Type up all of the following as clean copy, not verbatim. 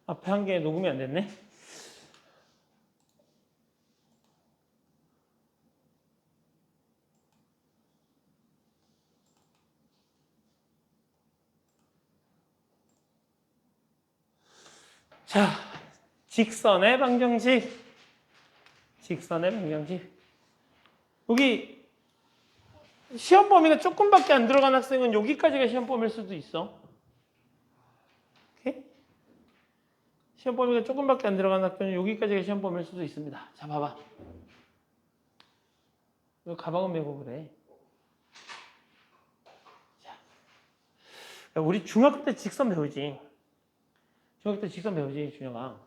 앞에 한 개 녹음이 안 됐네. 자, 직선의 방정식. 직선의 방정식. 여기 시험 범위가 조금밖에 안 들어간 학생은 여기까지가 시험 범위일 수도 있어. 오케이? 시험 범위가 조금밖에 안 들어간 학교는 여기까지가 시험 범위일 수도 있습니다. 자, 봐봐. 왜 가방은 메고 그래? 자, 우리 중학교 때 직선 배우지. 중학교 때 직선 배우지, 준영아.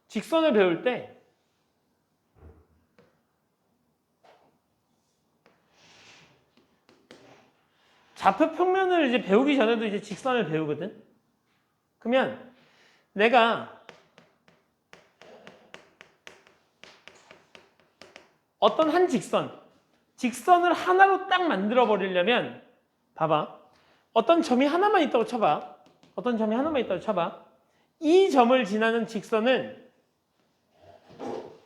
직선을 배울 때 좌표 평면을 이제 배우기 전에도 이제 직선을 배우거든. 그러면 내가 어떤 한 직선을 하나로 딱 만들어 버리려면 봐봐. 어떤 점이 하나만 있다고 쳐봐. 어떤 점이 하나만 있다고 쳐봐. 이 점을 지나는 직선은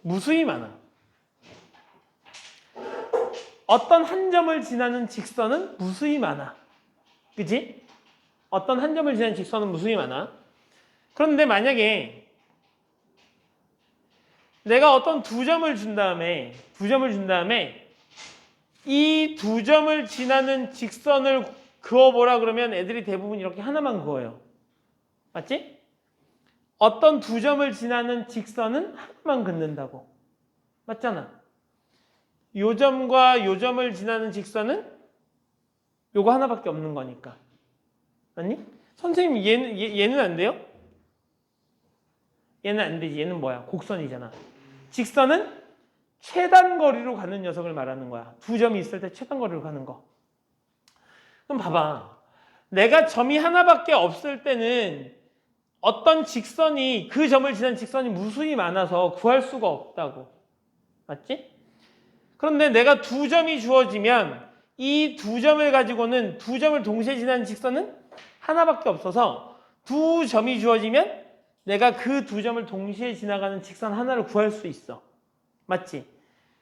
무수히 많아. 어떤 한 점을 지나는 직선은 무수히 많아. 그치? 어떤 한 점을 지나는 직선은 무수히 많아. 그런데 만약에 내가 어떤 두 점을 준 다음에 이 두 점을 지나는 직선을 그어보라 그러면 애들이 대부분 이렇게 하나만 그어요. 맞지? 어떤 두 점을 지나는 직선은 하나만 긋는다고. 맞잖아. 요 점과 요 점을 지나는 직선은 요거 하나밖에 없는 거니까. 맞니? 선생님 얘는 안 돼요? 얘는 안 되지. 얘는 뭐야? 곡선이잖아. 직선은 최단 거리로 가는 녀석을 말하는 거야. 두 점이 있을 때 최단 거리로 가는 거. 그럼 봐봐. 내가 점이 하나밖에 없을 때는 어떤 직선이 그 점을 지난 직선이 무수히 많아서 구할 수가 없다고. 맞지? 그런데 내가 두 점이 주어지면 이 두 점을 가지고는 두 점을 동시에 지나는 직선은 하나밖에 없어서 두 점이 주어지면 내가 그 두 점을 동시에 지나가는 직선 하나를 구할 수 있어. 맞지?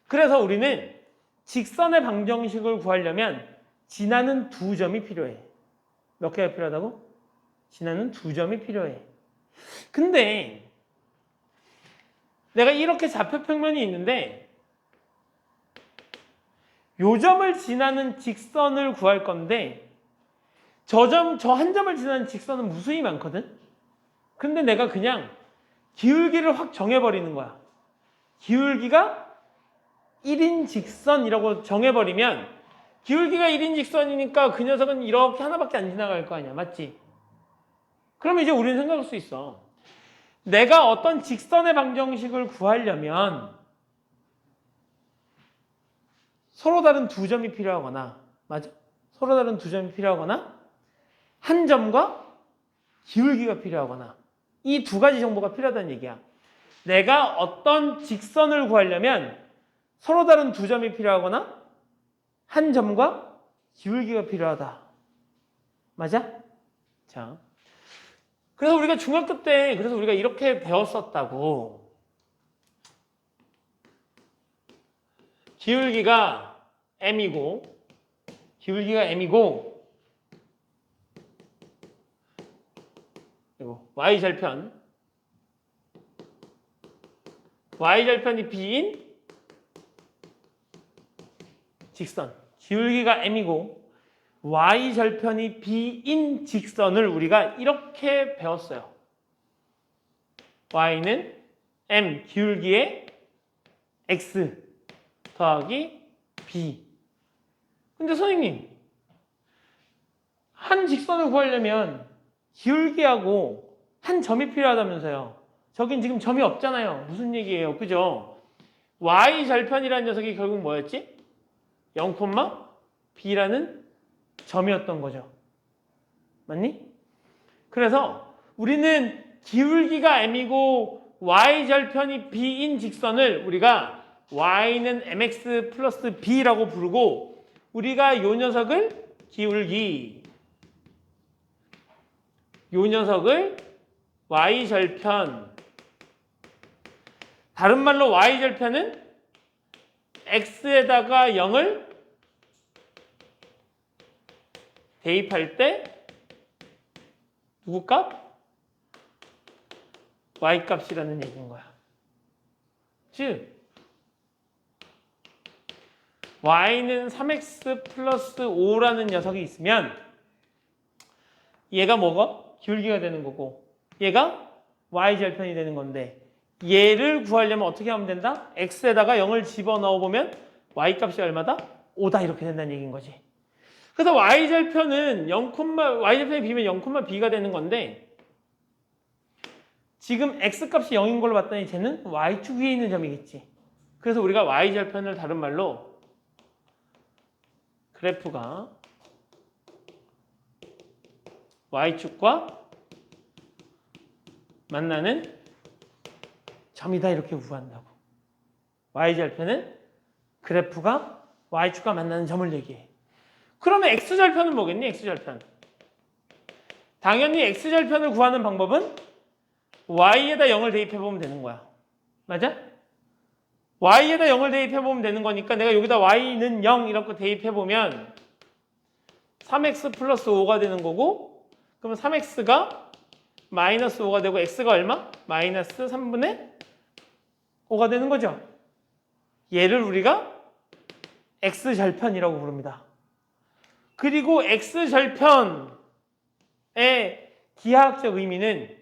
그래서 우리는 직선의 방정식을 구하려면 지나는 두 점이 필요해. 몇 개가 필요하다고? 지나는 두 점이 필요해. 근데 내가 이렇게 좌표평면이 있는데 요 점을 지나는 직선을 구할 건데 저 한 점을 지나는 직선은 무수히 많거든? 근데 내가 그냥 기울기를 확 정해버리는 거야. 기울기가 1인 직선이라고 정해버리면 기울기가 1인 직선이니까 그 녀석은 이렇게 하나밖에 안 지나갈 거 아니야. 맞지? 그러면 이제 우리는 생각할 수 있어. 내가 어떤 직선의 방정식을 구하려면 서로 다른 두 점이 필요하거나, 맞아? 서로 다른 두 점이 필요하거나 한 점과 기울기가 필요하거나 이 두 가지 정보가 필요하다는 얘기야. 내가 어떤 직선을 구하려면 서로 다른 두 점이 필요하거나 한 점과 기울기가 필요하다. 맞아? 자, 그래서 우리가 중학교 때 그래서 우리가 이렇게 배웠었다고. 기울기가 m이고 그리고 y절편이 b인 직선. 기울기가 m이고 y절편이 b인 직선을 우리가 이렇게 배웠어요. y는 m 기울기의 x 더하기 b. 근데 선생님, 한 직선을 구하려면 기울기하고 한 점이 필요하다면서요. 저긴 지금 점이 없잖아요. 무슨 얘기예요? 그죠? y절편이라는 녀석이 결국 뭐였지? 0,b라는 점이었던 거죠. 맞니? 그래서 우리는 기울기가 m이고 y절편이 b인 직선을 우리가 y는 mx 플러스 b라고 부르고 우리가 요 녀석을 기울기, 요 녀석을 y절편. 다른 말로 y절편은 x에다가 0을 대입할 때 누구 값? y 값이라는 얘기인 거야. 즉 y는 3x 플러스 5라는 녀석이 있으면 얘가 뭐가? 기울기가 되는 거고 얘가 y절편이 되는 건데 얘를 구하려면 어떻게 하면 된다? x에다가 0을 집어넣어보면 y값이 얼마다? 5다 이렇게 된다는 얘기인 거지. 그래서 y절편은 y절편에 비면 0,b가 되는 건데 지금 x값이 0인 걸로 봤더니 쟤는 y축 위에 있는 점이겠지. 그래서 우리가 y절편을 다른 말로 그래프가 y축과 만나는 점이다 이렇게 구한다고. y절편은 그래프가 y축과 만나는 점을 얘기해. 그러면 x절편은 뭐겠니? x절편. 당연히 x절편을 구하는 방법은 y에다 0을 대입해보면 되는 거야. 맞아? y에다 0을 대입해보면 되는 거니까 내가 여기다 y는 0 이렇게 대입해보면 3x 플러스 5가 되는 거고 그러면 3x가 마이너스 5가 되고 x가 얼마? 마이너스 3분의 5가 되는 거죠. 얘를 우리가 x절편이라고 부릅니다. 그리고 x절편의 기하학적 의미는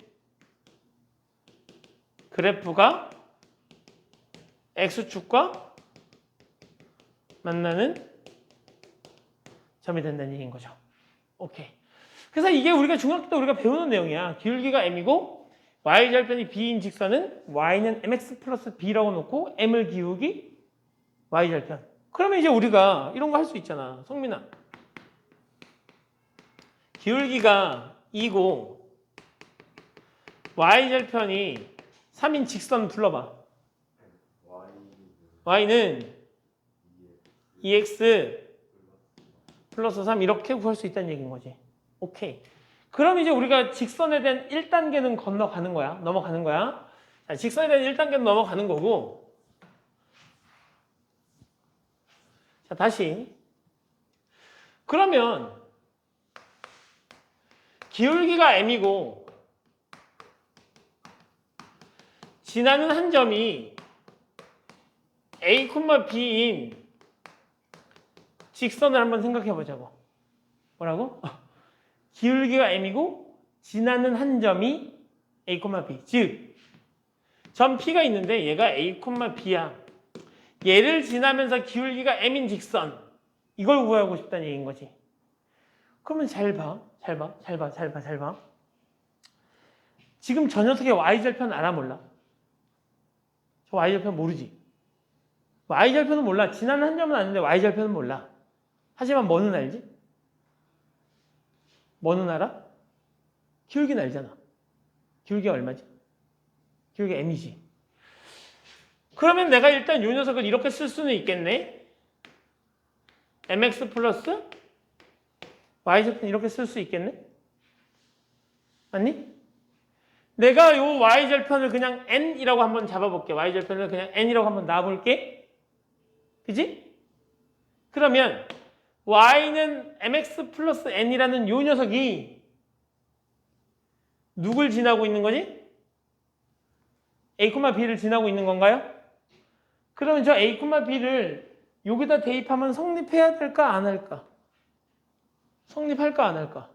그래프가 x축과 만나는 점이 된다는 얘기인 거죠. 오케이. 그래서 이게 우리가 중학교 때 우리가 배우는 내용이야. 기울기가 m이고 y절편이 b인 직선은 y는 mx 플러스 b라고 놓고 m을 기울기 y절편. 그러면 이제 우리가 이런 거 할 수 있잖아. 성민아. 기울기가 2고 y절편이 3인 직선 불러봐. y는 2x 플러스 3 이렇게 구할 수 있다는 얘기인 거지. 오케이. 그럼 이제 우리가 직선에 대한 1단계는 건너가는 거야. 넘어가는 거야. 자, 직선에 대한 1단계는 넘어가는 거고. 자, 다시. 그러면 기울기가 m이고 지나는 한 점이 a, b인 직선을 한번 생각해 보자고. 뭐라고? 기울기가 m이고 지나는 한 점이 a, b. 즉, 점 p가 있는데 얘가 a, b야. 얘를 지나면서 기울기가 m인 직선. 이걸 구하고 싶다는 얘기인 거지. 그러면 잘 봐. 지금 저 녀석의 y절편 알아 몰라? 저 y절편 모르지? y절편은 몰라. 지나는 한 점은 아는데 y절편은 몰라. 하지만 뭐는 알지? 뭐는 알아? 기울기는 알잖아. 기울기가 얼마지? 기울기가 m이지. 그러면 내가 일단 이 녀석을 이렇게 쓸 수는 있겠네. mx 플러스 y절편 이렇게 쓸 수 있겠네? 맞니? 내가 요 y절편을 그냥 n이라고 한번 잡아볼게. y절편을 그냥 n이라고 한번 놔볼게. 그지? 그러면 y는 mx 플러스 n이라는 요 녀석이 누굴 지나고 있는 거지? a, b를 지나고 있는 건가요? 그러면 저 a, b를 여기다 대입하면 성립해야 될까 안 할까? 성립할까 안 할까?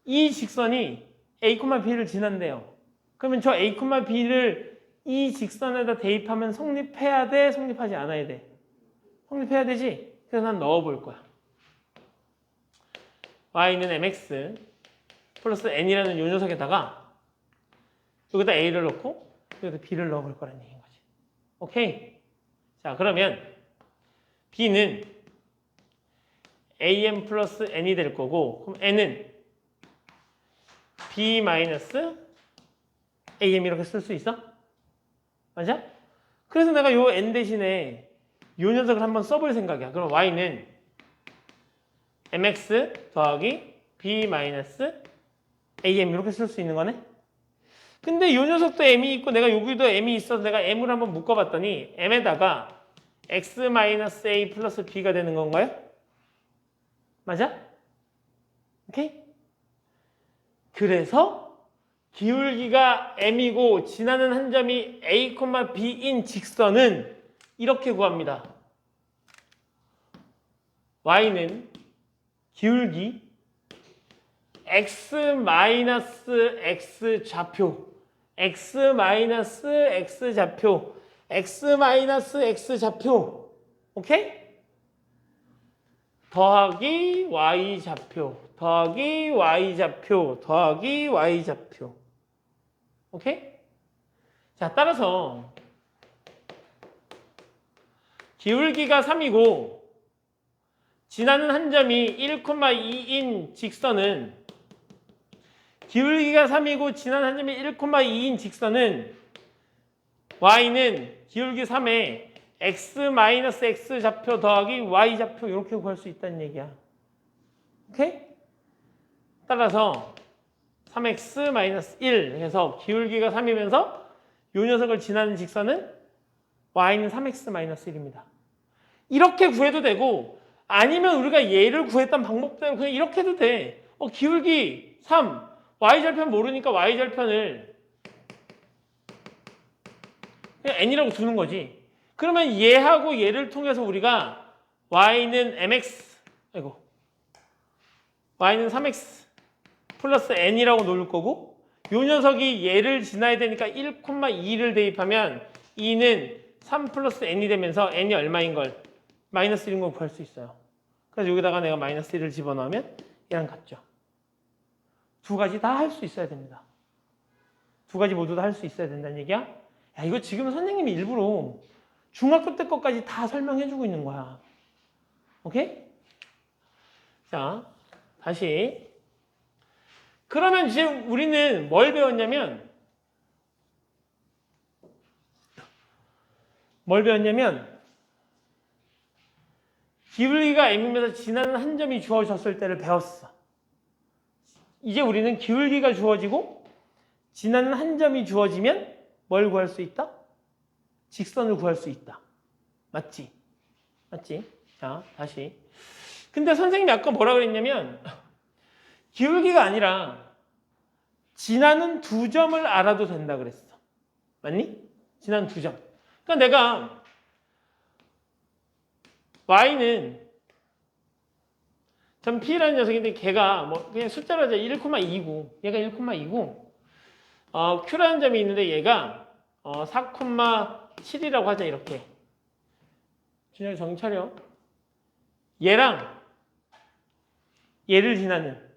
이 직선이 a, b를 지난대요. 그러면 저 a, b를 이 직선에다 대입하면 성립해야 돼? 성립하지 않아야 돼? 성립해야 되지? 그래서 난 넣어볼 거야. y는 mx 플러스 n이라는 요 녀석에다가 여기다 a를 넣고 여기다 b를 넣어볼 거라는 얘기인 거지. 오케이? 자, 그러면 b는 am 플러스 n이 될 거고 그럼 n은 b 마이너스 am 이렇게 쓸 수 있어? 맞아? 그래서 내가 요 n 대신에 요 녀석을 한번 써볼 생각이야. 그럼 y는 mx 더하기 b 마이너스 AM 이렇게 쓸 수 있는 거네. 근데 이 녀석도 m이 있고 내가 여기도 m이 있어서 내가 m을 한번 묶어봤더니 m에다가 x-a 플러스 b가 되는 건가요? 맞아? 오케이? 그래서 기울기가 m이고 지나는 한 점이 a, b인 직선은 이렇게 구합니다. y는 기울기 x-x 좌표 x-x 좌표 x-x 좌표 오케이? 더하기 y 좌표 더하기 y 좌표 더하기 y 좌표 오케이? 자 따라서 기울기가 3이고 지나는 한 점이 1,2인 직선은 기울기가 3이고 지나는 한 점이 1,2인 직선은 y는 기울기 3에 x-x 좌표 더하기 y 좌표 이렇게 구할 수 있다는 얘기야. 오케이? 따라서 3x-1 해서 기울기가 3이면서 이 녀석을 지나는 직선은 y는 3x-1입니다. 이렇게 구해도 되고 아니면 우리가 얘를 구했던 방법대로 그냥 이렇게 해도 돼. 기울기 3, y절편 모르니까 y절편을 그냥 n이라고 두는 거지. 그러면 얘하고 얘를 통해서 우리가 y는 mx, y는 3x 플러스 n이라고 놓을 거고 이 녀석이 얘를 지나야 되니까 1,2를 대입하면 2는 3 플러스 n이 되면서 n이 얼마인 걸? 마이너스 1인 걸 구할 수 있어요. 그래서 여기다가 내가 마이너스 1을 집어넣으면 얘랑 같죠. 두 가지 다 할 수 있어야 됩니다. 두 가지 모두 다 할 수 있어야 된다는 얘기야? 야, 이거 지금 선생님이 일부러 중학교 때 것까지 다 설명해주고 있는 거야. 오케이? 자, 다시. 그러면 지금 우리는 뭘 배웠냐면 기울기가 m이면서 지나는 한 점이 주어졌을 때를 배웠어. 이제 우리는 기울기가 주어지고 지나는 한 점이 주어지면 뭘 구할 수 있다? 직선을 구할 수 있다. 맞지? 맞지? 자, 다시. 근데 선생님이 아까 뭐라 그랬냐면 기울기가 아니라 지나는 두 점을 알아도 된다 그랬어. 맞니? 지나는 두 점. 그러니까 내가 y는 전 p라는 녀석인데 걔가 뭐 그냥 숫자로 하자 1,2고 얘가 1,2고 q라는 점이 있는데 얘가 4,7이라고 하자 이렇게. 준혁이 정신 차려. 얘랑 얘를 지나는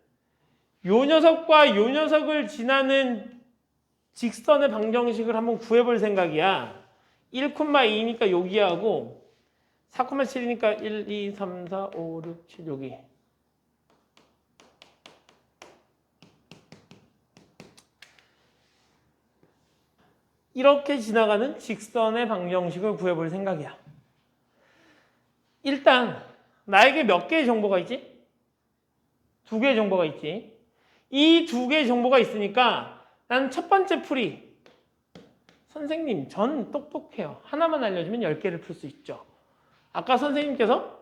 요 녀석과 요 녀석을 지나는 직선의 방정식을 한번 구해볼 생각이야. 1,2니까 여기하고 4,7이니까 1, 2, 3, 4, 5, 6, 7 여기. 이렇게 지나가는 직선의 방정식을 구해볼 생각이야. 일단 나에게 몇 개의 정보가 있지? 두 개의 정보가 있지. 이 두 개의 정보가 있으니까 난 첫 번째 풀이 선생님 전 똑똑해요. 하나만 알려주면 10개를 풀 수 있죠. 아까 선생님께서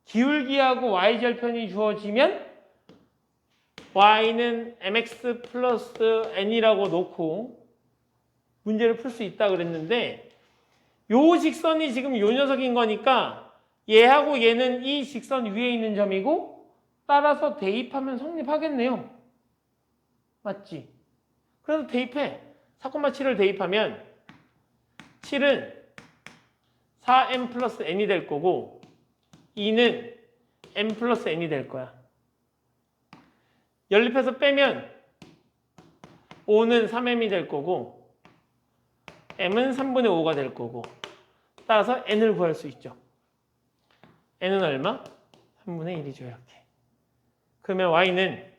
기울기하고 y절편이 주어지면 y는 mx 플러스 n이라고 놓고 문제를 풀 수 있다 그랬는데 요 직선이 지금 요 녀석인 거니까 얘하고 얘는 이 직선 위에 있는 점이고 따라서 대입하면 성립하겠네요. 맞지? 그래서 대입해. 4,7을 대입하면 7은 4m 플러스 n이 될 거고 2는 m 플러스 n이 될 거야. 연립해서 빼면 5는 3m이 될 거고 m은 3분의 5가 될 거고 따라서 n을 구할 수 있죠. n은 얼마? 3분의 1이죠. 이렇게. 그러면 y는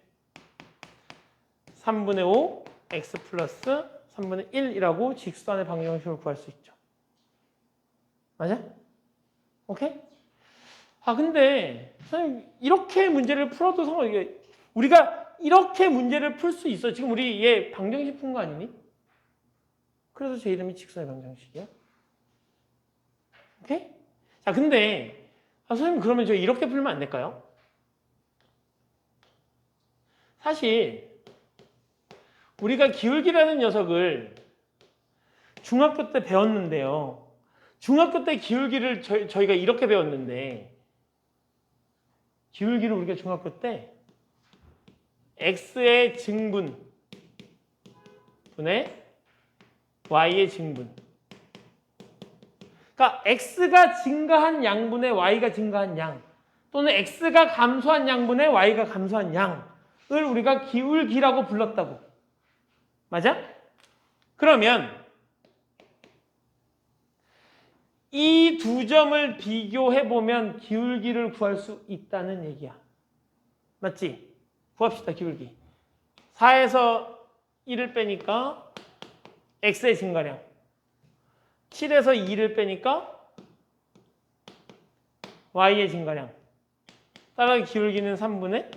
3분의 5 x 플러스 3분의 1이라고 직선의 방정식을 구할 수 있죠. 맞아? 오케이? 근데 선생님 이렇게 문제를 풀어도 우리가 이렇게 문제를 풀 수 있어. 지금 우리 얘 방정식 푼 거 아니니? 그래서 제 이름이 직선의 방정식이야. 오케이? 자, 근데 선생님 그러면 저 이렇게 풀면 안 될까요? 사실 우리가 기울기라는 녀석을 중학교 때 배웠는데요. 중학교 때 기울기를 저희가 이렇게 배웠는데 기울기를 우리가 중학교 때 x의 증분 분의 y의 증분. 그러니까 x가 증가한 양분의 y가 증가한 양 또는 x가 감소한 양분의 y가 감소한 양을 우리가 기울기라고 불렀다고. 맞아? 그러면 이 두 점을 비교해보면 기울기를 구할 수 있다는 얘기야. 맞지? 구합시다, 기울기. 4에서 1을 빼니까 x의 증가량. 7에서 2를 빼니까 y의 증가량. 따라서 기울기는 3분의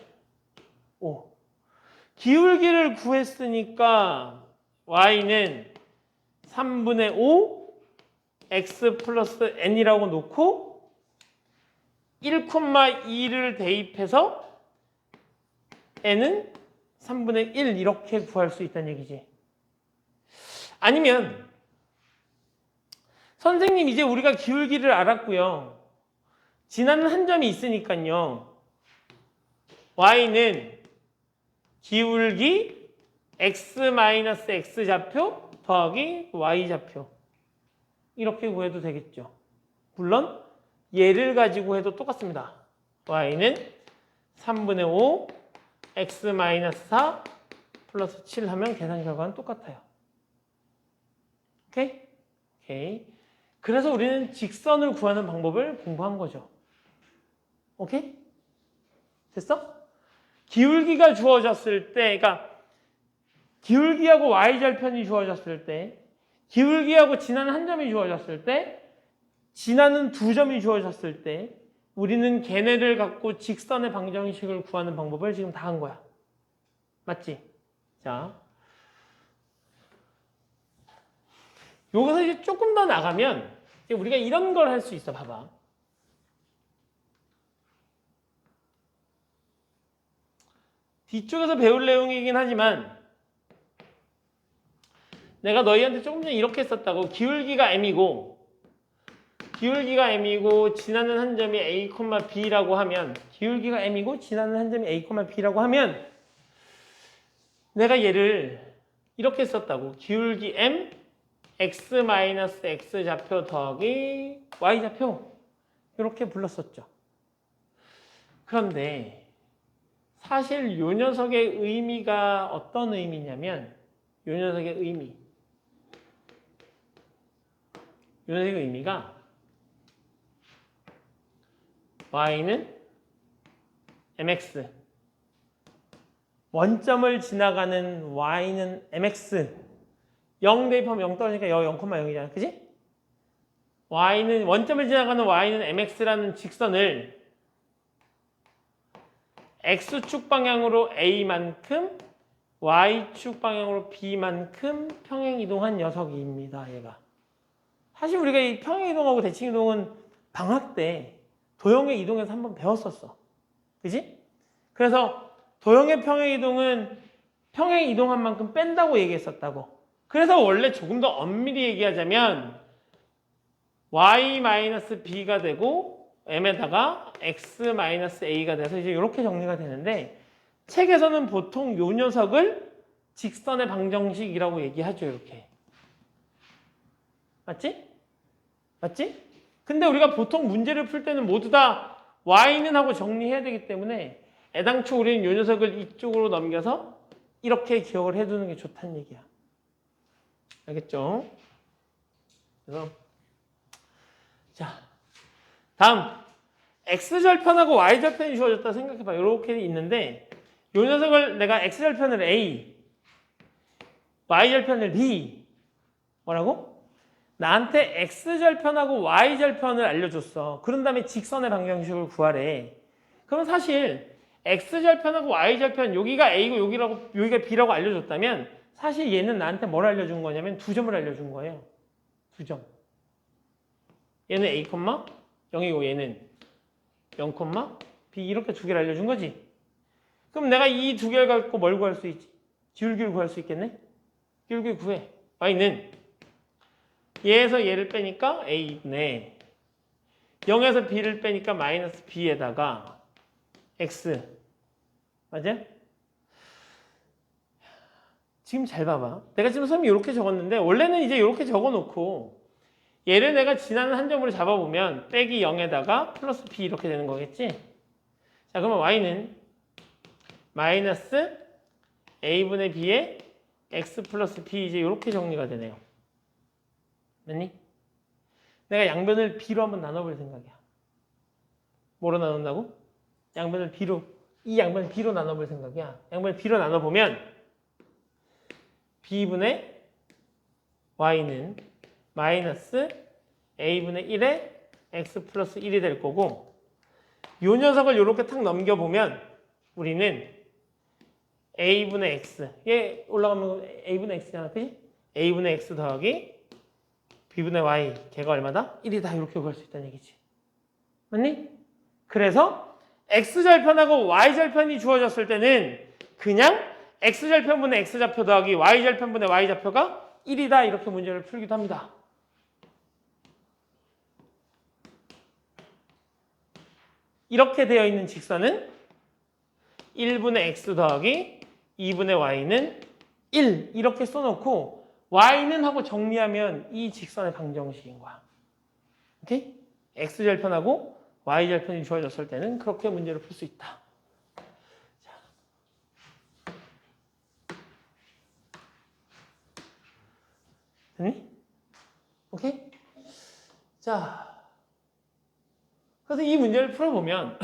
5. 기울기를 구했으니까 y는 3분의 5 x 플러스 n이라고 놓고 1,2를 대입해서 n은 3분의 1 이렇게 구할 수 있다는 얘기지. 아니면 선생님 이제 우리가 기울기를 알았고요. 지나는 한 점이 있으니까요. y는 기울기 x-x 좌표 더하기 y 좌표 이렇게 구해도 되겠죠. 물론 얘를 가지고 해도 똑같습니다. y는 3분의 5 x-4 플러스 7 하면 계산 결과는 똑같아요. 오케이? 오케이. 그래서 우리는 직선을 구하는 방법을 공부한 거죠. 오케이? 됐어? 기울기가 주어졌을 때, 그러니까 기울기하고 y절편이 주어졌을 때, 기울기하고 지나는 한 점이 주어졌을 때, 지나는 두 점이 주어졌을 때, 우리는 걔네를 갖고 직선의 방정식을 구하는 방법을 지금 다 한 거야. 맞지? 자, 여기서 이제 조금 더 나가면 이제 우리가 이런 걸 할 수 있어. 봐봐. 뒤쪽에서 배울 내용이긴 하지만 내가 너희한테 조금 전에 이렇게 했었다고. 기울기가 m이고 지나는 한 점이 a, b라고 하면 기울기가 m이고 지나는 한 점이 a, b라고 하면 내가 얘를 이렇게 썼다고. 기울기 m x-x 좌표 더하기 y 좌표 이렇게 불렀었죠. 그런데 사실 요 녀석의 의미가 어떤 의미냐면 요 녀석의 의미가 y는 mx 원점을 지나가는 y는 mx 0 대입하면 0 떨어지니까 0,0이잖아. 그지? y는 원점을 지나가는 y는 mx라는 직선을 x축 방향으로 a만큼 y축 방향으로 b만큼 평행이동한 녀석입니다. 얘가. 사실 우리가 이 평행이동하고 대칭이동은 방학 때 도형의 이동에서 한번 배웠었어. 그지? 그래서 도형의 평행이동은 평행이동한 만큼 뺀다고 얘기했었다고. 그래서 원래 조금 더 엄밀히 얘기하자면 y-b가 되고 m에다가 x-a가 돼서 이제 이렇게 정리가 되는데 책에서는 보통 요 녀석을 직선의 방정식이라고 얘기하죠. 이렇게. 맞지? 맞지? 근데 우리가 보통 문제를 풀 때는 모두 다 y는 하고 정리해야 되기 때문에 애당초 우리는 요 녀석을 이쪽으로 넘겨서 이렇게 기억을 해두는 게 좋다는 얘기야. 알겠죠? 그래서 자, 다음 x절편하고 y절편이 주어졌다 생각해봐. 이렇게 있는데 요 녀석을 내가 x절편을 a, y절편을 b 뭐라고? 나한테 x절편하고 y절편을 알려줬어. 그런 다음에 직선의 방정식을 구하래. 그럼 사실 x절편하고 y절편 여기가 a고 여기가 b라고 알려줬다면 사실 얘는 나한테 뭘 알려준 거냐면 두 점을 알려준 거예요. 두 점. 얘는 a, 0이고 얘는 0, b 이렇게 두 개를 알려준 거지. 그럼 내가 이 두 개를 갖고 뭘 구할 수 있지? 기울기를 구할 수 있겠네? 기울기 구해. y는 얘에서 얘를 빼니까 a분의 0에서 b를 빼니까 마이너스 b에다가 x. 맞아? 지금 잘 봐봐. 내가 지금 선이 이렇게 적었는데 원래는 이제 이렇게 적어놓고 얘를 내가 지나는 한 점으로 잡아보면 빼기 0에다가 플러스 b 이렇게 되는 거겠지? 자, 그러면 y는 마이너스 a분의 b에 x 플러스 b 이제 이렇게 정리가 되네요. 맞니? 내가 양변을 b로 한번 나눠볼 생각이야. 뭐로 나눈다고? 양변을 b로, 이 양변을 b로 나눠볼 생각이야. 양변을 b로 나눠보면 b분의 y는 마이너스 a분의 1에 x 플러스 1이 될 거고 이 녀석을 이렇게 탁 넘겨보면 우리는 a분의 x 얘 올라가면 a분의 x잖아. 그치? a분의 x 더하기 b분의 y 걔가 얼마다? 1이다 이렇게 구할 수 있다는 얘기지. 맞니? 그래서 x절편하고 y절편이 주어졌을 때는 그냥 x절편분의 x좌표 더하기 y절편분의 y좌표가 1이다 이렇게 문제를 풀기도 합니다. 이렇게 되어 있는 직선은 1분의 x 더하기 2분의 y는 1 이렇게 써놓고 y는 하고 정리하면 이 직선의 방정식인 거야. 오케이? x절편하고 y절편이 주어졌을 때는 그렇게 문제를 풀 수 있다. 자. 됐니? 오케이? 자. 그래서 이 문제를 풀어보면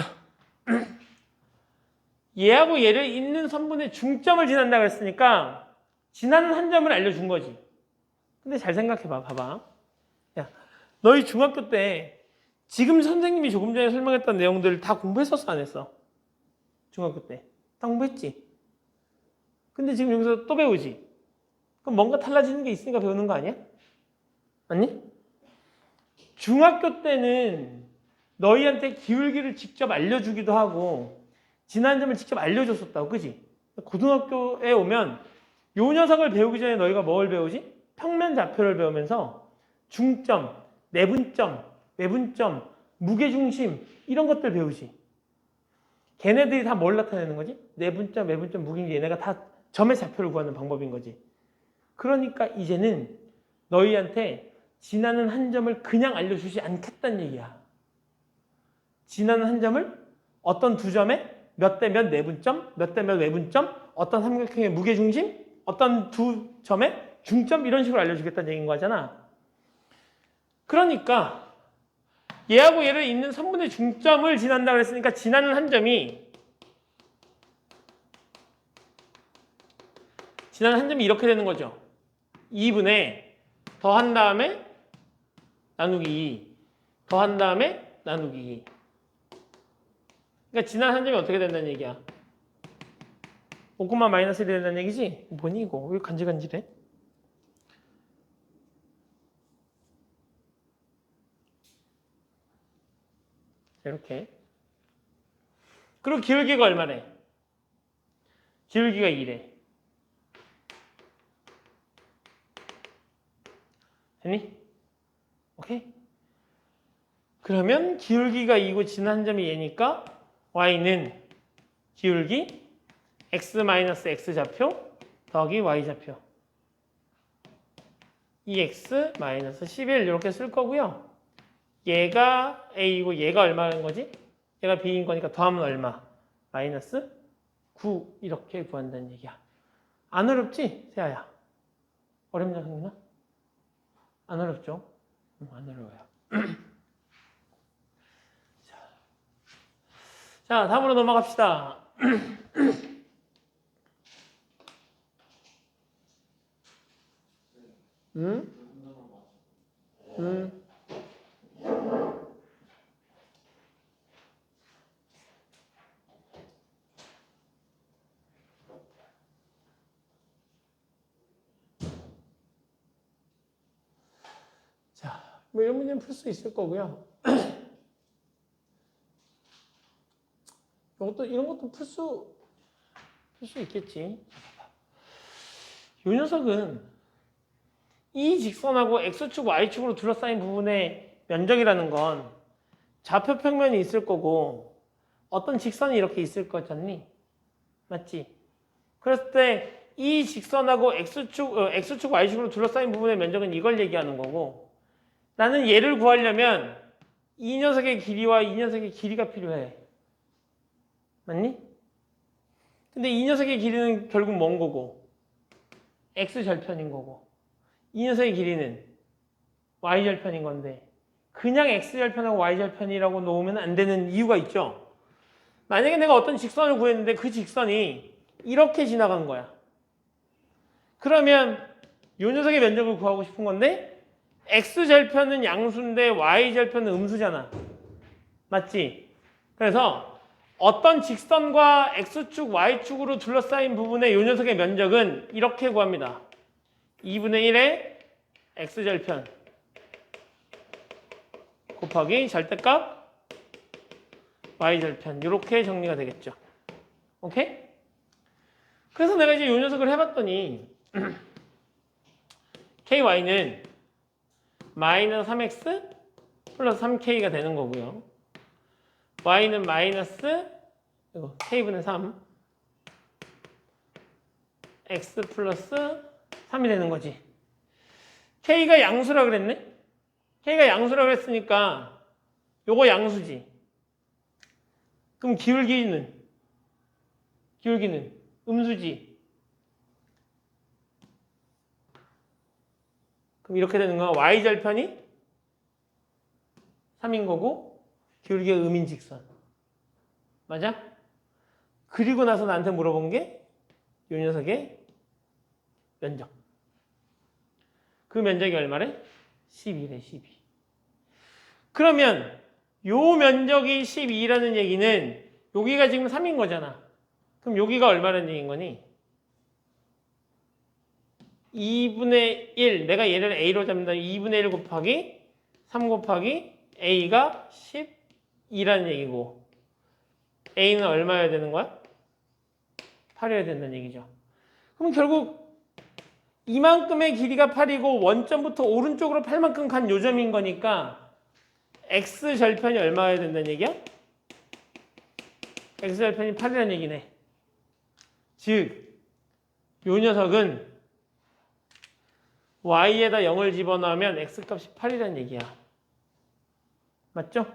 얘하고 얘를 잇는 선분의 중점을 지난다고 했으니까 지나는 한 점을 알려준 거지. 근데 잘 생각해봐. 봐봐. 야, 너희 중학교 때 지금 선생님이 조금 전에 설명했던 내용들을 다 공부했었어? 안 했어? 중학교 때. 다 공부했지? 근데 지금 여기서 또 배우지? 그럼 뭔가 달라지는 게 있으니까 배우는 거 아니야? 아니? 중학교 때는 너희한테 기울기를 직접 알려주기도 하고 지난 점을 직접 알려줬었다고. 그지? 고등학교에 오면 요 녀석을 배우기 전에 너희가 뭘 배우지? 평면 좌표를 배우면서 중점, 내분점, 외분점, 무게중심 이런 것들 배우지. 걔네들이 다 뭘 나타내는 거지? 내분점, 외분점, 무게중심 얘네가 다 점의 좌표를 구하는 방법인 거지. 그러니까 이제는 너희한테 지나는 한 점을 그냥 알려주지 않겠다는 얘기야. 지나는 한 점을 어떤 두 점에 몇 대 몇 내분점, 몇 대 몇 외분점, 어떤 삼각형의 무게중심, 어떤 두 점의 중점 이런 식으로 알려주겠다는 얘기인 거잖아. 그러니까 얘하고 얘를 잇는 선분의 중점을 지난다고 그랬으니까 지나는 한 점이 이렇게 되는 거죠. 2분의 더한 다음에 나누기 2 더한 다음에 나누기 2 그러니까 지난 한 점이 어떻게 된다는 얘기야? 5, 마이너스 1이 된다는 얘기지? 뭐니 이거? 왜 간질간질해? 이렇게. 그리고 기울기가 얼마래? 기울기가 2래. 됐니? 오케이? 그러면 기울기가 2고 지난 한 점이 얘니까 y는 기울기 x-x좌표 더하기 y좌표 2x-11 이렇게 쓸 거고요. 얘가 a이고 얘가 얼마인 거지? 얘가 b인 거니까 더하면 얼마? 마이너스 9 이렇게 구한다는 얘기야. 안 어렵지? 세아야. 어렵냐 성민아? 안 어렵죠? 안 어려워요. 자, 다음으로 넘어갑시다. 뭐 이런 문제는 풀 수 있을 거고요. 이런 것도 풀 수 있겠지. 이 녀석은 이 직선하고 x축, y축으로 둘러싸인 부분의 면적이라는 건 좌표 평면이 있을 거고 어떤 직선이 이렇게 있을 거잖니? 맞지? 그랬을 때 이 직선하고 x축, y축으로 둘러싸인 부분의 면적은 이걸 얘기하는 거고 나는 얘를 구하려면 이 녀석의 길이와 이 녀석의 길이가 필요해. 맞니? 근데 이 녀석의 길이는 결국 뭔 거고? x절편인 거고 이 녀석의 길이는 y절편인 건데 그냥 x절편하고 y절편이라고 놓으면 안 되는 이유가 있죠. 만약에 내가 어떤 직선을 구했는데 그 직선이 이렇게 지나간 거야. 그러면 이 녀석의 면적을 구하고 싶은 건데 x절편은 양수인데 y절편은 음수잖아. 맞지? 그래서 어떤 직선과 x축, y축으로 둘러싸인 부분의 이 녀석의 면적은 이렇게 구합니다. 2분의 1의 x절편 곱하기 절대값 y절편 이렇게 정리가 되겠죠. 오케이? 그래서 내가 이제 이 녀석을 해봤더니 ky는 마이너스 3x 플러스 3k가 되는 거고요. y는 마이너스 k분의 3 x 플러스 3이 되는 거지. k가 양수라 그랬네? k가 양수라 그랬으니까 요거 양수지. 그럼 기울기는 음수지. 그럼 이렇게 되는 건 y절편이 3인 거고 기울기가 음인 직선. 맞아? 그리고 나서 나한테 물어본 게 이 녀석의 면적. 그 면적이 얼마래? 12래, 12. 그러면 요 면적이 12라는 얘기는 여기가 지금 3인 거잖아. 그럼 여기가 얼마라는 얘기인 거니? 2분의 1, 내가 얘를 a로 잡는다. 2분의 1 곱하기 3 곱하기 a가 12라는 얘기고 a는 얼마여야 되는 거야? 8이어야 된다는 얘기죠. 그럼 결국 이만큼의 길이가 8이고 원점부터 오른쪽으로 8만큼 간 요점인 거니까 x절편이 얼마여야 된다는 얘기야? x절편이 8이라는 얘기네. 즉, 요 녀석은 y에다 0을 집어넣으면 x값이 8이라는 얘기야. 맞죠?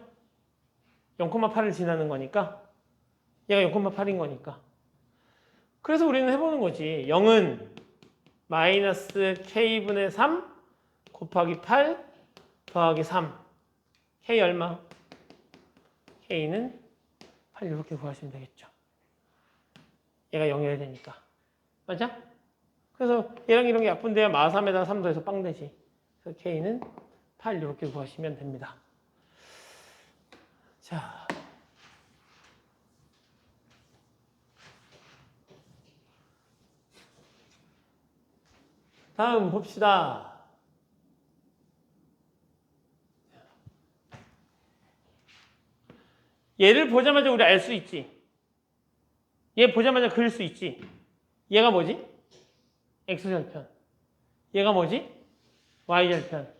0,8을 지나는 거니까 얘가 0,8인 거니까. 그래서 우리는 해보는 거지. 0은 마이너스 k분의 3 곱하기 8 더하기 3. k 얼마? k는 8 이렇게 구하시면 되겠죠. 얘가 0이어야 되니까. 맞아? 그래서 얘랑 이런 게 약분돼야 마3에다 3 더해서 빵 되지. 그래서 k는 8 이렇게 구하시면 됩니다. 자. 다음 봅시다. 얘를 보자마자 우리 알 수 있지. 얘 보자마자 그릴 수 있지. 얘가 뭐지? x절편. 얘가 뭐지? y절편.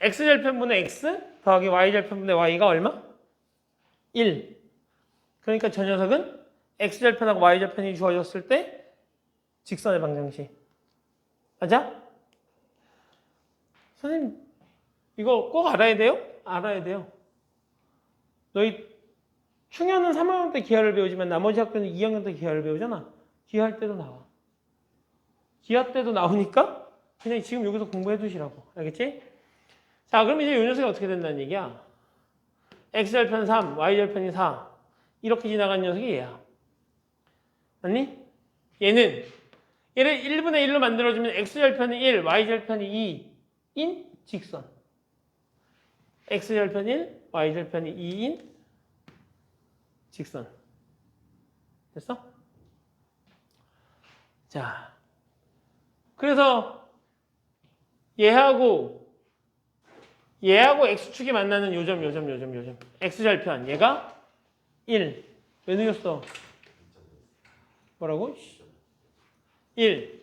x절편분의 x 더하기 y절편분의 y가 얼마? 1. 그러니까 저 녀석은 x절편하고 y절편이 주어졌을 때 직선의 방정식. 맞아? 선생님 이거 꼭 알아야 돼요? 알아야 돼요. 너희 충현은 3학년 때 기하를 배우지만 나머지 학교는 2학년 때 기하를 배우잖아. 기하할 때도 나와. 기하 때도 나오니까 그냥 지금 여기서 공부해 두시라고. 알겠지? 자, 그럼 이제 이 녀석이 어떻게 된다는 얘기야? x절편 3, y절편이 4 이렇게 지나간 녀석이 얘야. 맞니? 얘를 1분의 1로 만들어주면 x절편이 1, y절편이 2인 직선. x절편 1, y절편이 2인 직선. 됐어? 자, 그래서 얘하고 얘하고 x축이 만나는 요점. x절편. 얘가 1. 왜 늦었어? 뭐라고? 1.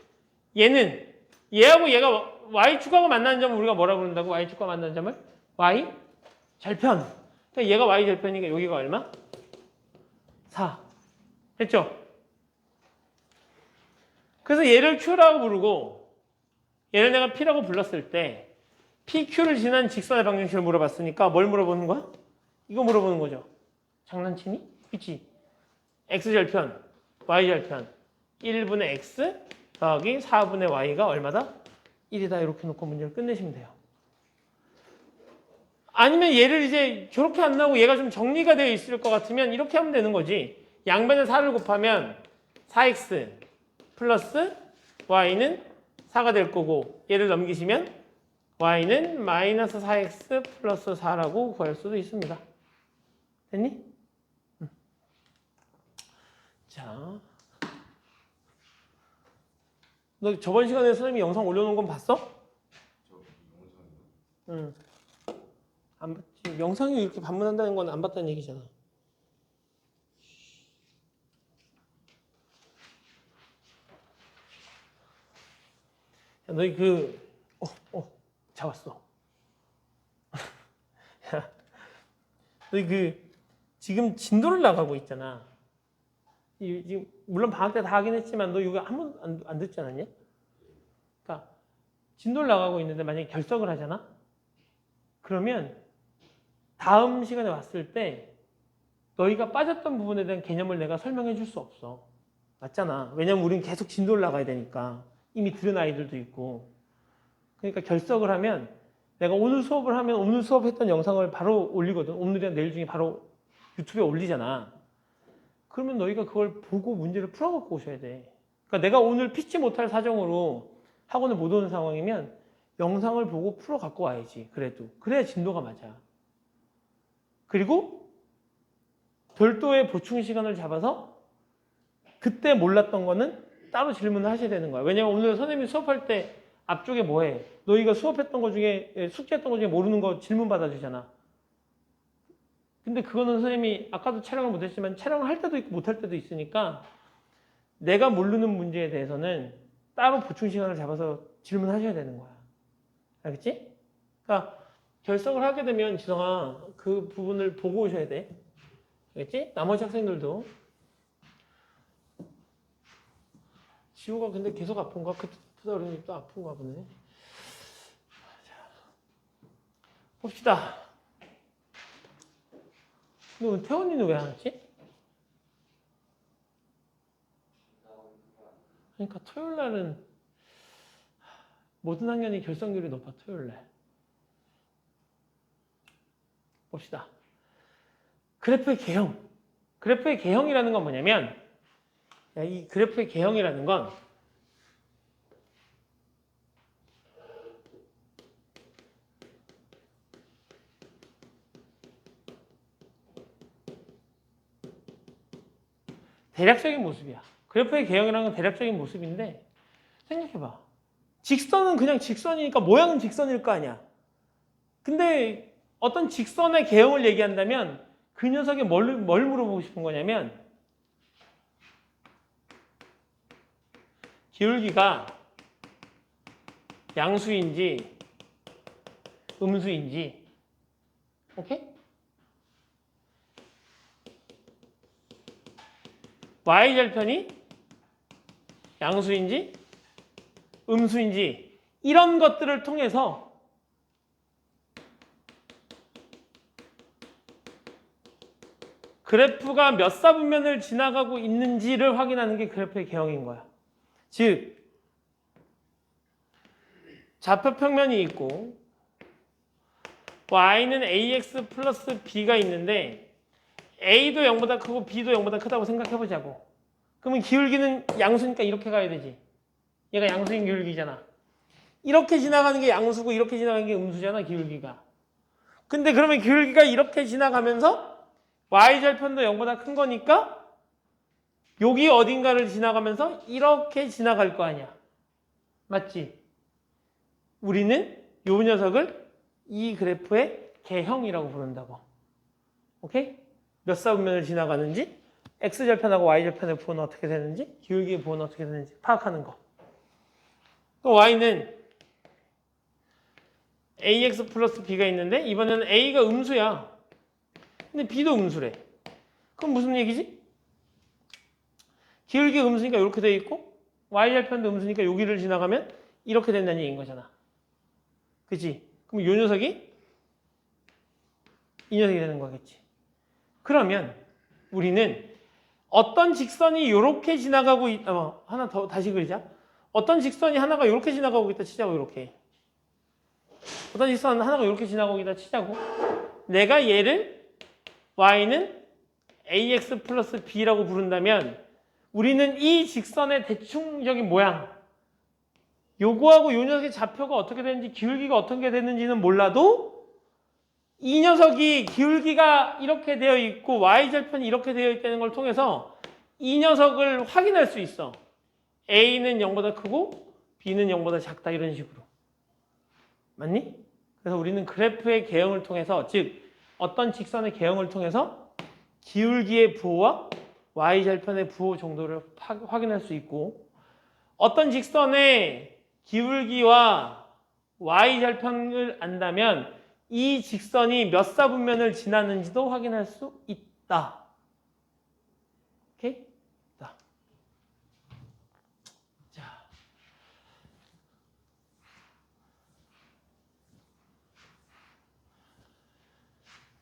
얘는 얘하고 얘가 y축하고 만나는 점을 우리가 뭐라고 부른다고? y축과 만나는 점을? y절편. 그러니까 얘가 y절편이니까 여기가 얼마? 4. 됐죠? 그래서 얘를 q라고 부르고 얘를 내가 p라고 불렀을 때 PQ를 지난 직선의 방정식을 물어봤으니까 뭘 물어보는 거야? 이거 물어보는 거죠. 장난치니? 그치? X절편, Y절편 1분의 X 더하기 4분의 Y가 얼마다? 1이다. 이렇게 놓고 문제를 끝내시면 돼요. 아니면 얘를 이제 저렇게 안 나오고 얘가 좀 정리가 되어 있을 것 같으면 이렇게 하면 되는 거지. 양변에 4를 곱하면 4X 플러스 Y는 4가 될 거고 얘를 넘기시면 y는 마이너스 4x 플러스 4라고 구할 수도 있습니다. 됐니? 자, 너 저번 시간에 선생님이 영상 올려놓은 건 봤어? 응. 안 봤지. 영상이 이렇게 반문한다는 건 안 봤다는 얘기잖아. 야, 너희 잡았어. 너희 지금 진도를 나가고 있잖아. 지금 물론 방학 때 다 하긴 했지만 너 이거 한 번도 안 듣지 않았냐? 그러니까 진도를 나가고 있는데 만약에 결석을 하잖아? 그러면 다음 시간에 왔을 때 너희가 빠졌던 부분에 대한 개념을 내가 설명해 줄 수 없어. 맞잖아. 왜냐면 우린 계속 진도를 나가야 되니까. 이미 들은 아이들도 있고. 그러니까 결석을 하면 내가 오늘 수업을 하면 오늘 수업했던 영상을 바로 올리거든. 오늘이나 내일 중에 바로 유튜브에 올리잖아. 그러면 너희가 그걸 보고 문제를 풀어갖고 오셔야 돼. 그러니까 내가 오늘 피치 못할 사정으로 학원을 못 오는 상황이면 영상을 보고 풀어갖고 와야지. 그래도. 그래야 진도가 맞아. 그리고 별도의 보충 시간을 잡아서 그때 몰랐던 거는 따로 질문을 하셔야 되는 거야. 왜냐면 오늘 선생님이 수업할 때 앞쪽에 뭐해? 너희가 수업했던 거 중에 숙제했던 거 중에 모르는 거 질문 받아주잖아. 근데 그거는 선생님이 아까도 촬영을 못했지만 촬영을 할 때도 있고 못할 때도 있으니까 내가 모르는 문제에 대해서는 따로 보충 시간을 잡아서 질문하셔야 되는 거야. 알겠지? 그러니까 결석을 하게 되면 지성아 그 부분을 보고 오셔야 돼. 알겠지? 나머지 학생들도. 지호가 근데 계속 아픈가? 그때 아프다 그러니 또 아픈가 보네. 자, 봅시다. 근데 태원이는 왜 안 왔지? 그러니까 토요일 날은 모든 학년이 결성률이 높아. 토요일 날. 봅시다. 그래프의 개형. 그래프의 개형이라는 건 뭐냐면 이 그래프의 개형이라는 건 대략적인 모습이야. 그래프의 개형이라는 건 대략적인 모습인데 생각해봐. 직선은 그냥 직선이니까 모양은 직선일 거 아니야. 근데 어떤 직선의 개형을 얘기한다면 그 녀석이 뭘 물어보고 싶은 거냐면 기울기가 양수인지 음수인지 오케이? y절편이 양수인지 음수인지 이런 것들을 통해서 그래프가 몇 사분면을 지나가고 있는지를 확인하는 게 그래프의 개형인 거야. 즉 좌표평면이 있고 y는 ax 플러스 b가 있는데 a도 0보다 크고 b도 0보다 크다고 생각해보자고. 그러면 기울기는 양수니까 이렇게 가야 되지. 얘가 양수인 기울기잖아. 이렇게 지나가는 게 양수고 이렇게 지나가는 게 음수잖아, 기울기가. 근데 그러면 기울기가 이렇게 지나가면서 y절편도 0보다 큰 거니까 여기 어딘가를 지나가면서 이렇게 지나갈 거 아니야. 맞지? 우리는 요 녀석을 이 그래프의 개형이라고 부른다고. 오케이? 몇 사분면을 지나가는지, x절편하고 y절편의 부호는 어떻게 되는지, 기울기의 부호는 어떻게 되는지 파악하는 거. 또 y는 ax 플러스 b가 있는데 이번에는 a가 음수야. 근데 b도 음수래. 그럼 무슨 얘기지? 기울기 음수니까 이렇게 돼 있고 y절편도 음수니까 여기를 지나가면 이렇게 된다는 얘기인 거잖아. 그치? 그럼 이 녀석이 이 녀석이 되는 거겠지. 그러면 우리는 어떤 직선이 이렇게 지나가고 하나 더 다시 그리자. 어떤 직선이 하나가 이렇게 지나가고 있다 치자고. 이렇게 어떤 직선 하나가 이렇게 지나가고 있다 치자고. 내가 얘를 y는 ax 플러스 b라고 부른다면 우리는 이 직선의 대충적인 모양, 요거하고 요 녀석의 좌표가 어떻게 되는지, 기울기가 어떻게 되는지는 몰라도 이 녀석이 기울기가 이렇게 되어 있고 y절편이 이렇게 되어 있다는 걸 통해서 이 녀석을 확인할 수 있어. a는 0보다 크고 b는 0보다 작다, 이런 식으로. 맞니? 그래서 우리는 그래프의 개형을 통해서, 즉 어떤 직선의 개형을 통해서 기울기의 부호와 y절편의 부호 정도를 확인할 수 있고, 어떤 직선의 기울기와 y절편을 안다면 이 직선이 몇 사분면을 지나는지도 확인할 수 있다. 오케이?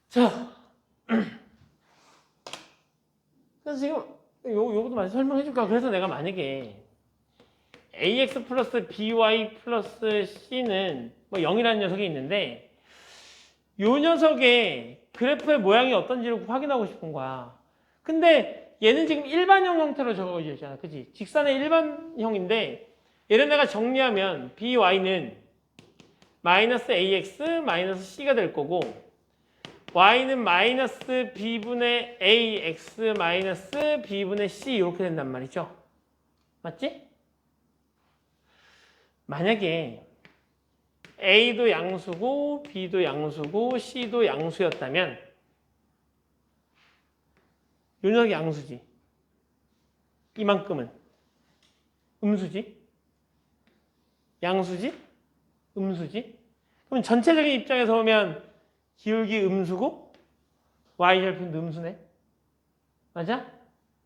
자. 그래서 지금 요것도 많이 설명해 줄까? 그래서 내가 만약에 ax 플러스 by 플러스 c는 뭐 0이라는 녀석이 있는데 요 녀석의 그래프의 모양이 어떤지를 확인하고 싶은 거야. 근데 얘는 지금 일반형 형태로 적어져 있잖아. 그치? 직선의 일반형인데 얘를 내가 정리하면 by는 마이너스 ax 마이너스 c가 될 거고 y는 마이너스 b분의 ax 마이너스 b분의 c 이렇게 된단 말이죠. 맞지? 만약에 a도 양수고 b도 양수고 c도 양수였다면 요 녀석이 양수지. 이만큼은 음수지. 양수지. 음수지. 그럼 전체적인 입장에서 보면 기울기 음수고 y절편도 음수네. 맞아?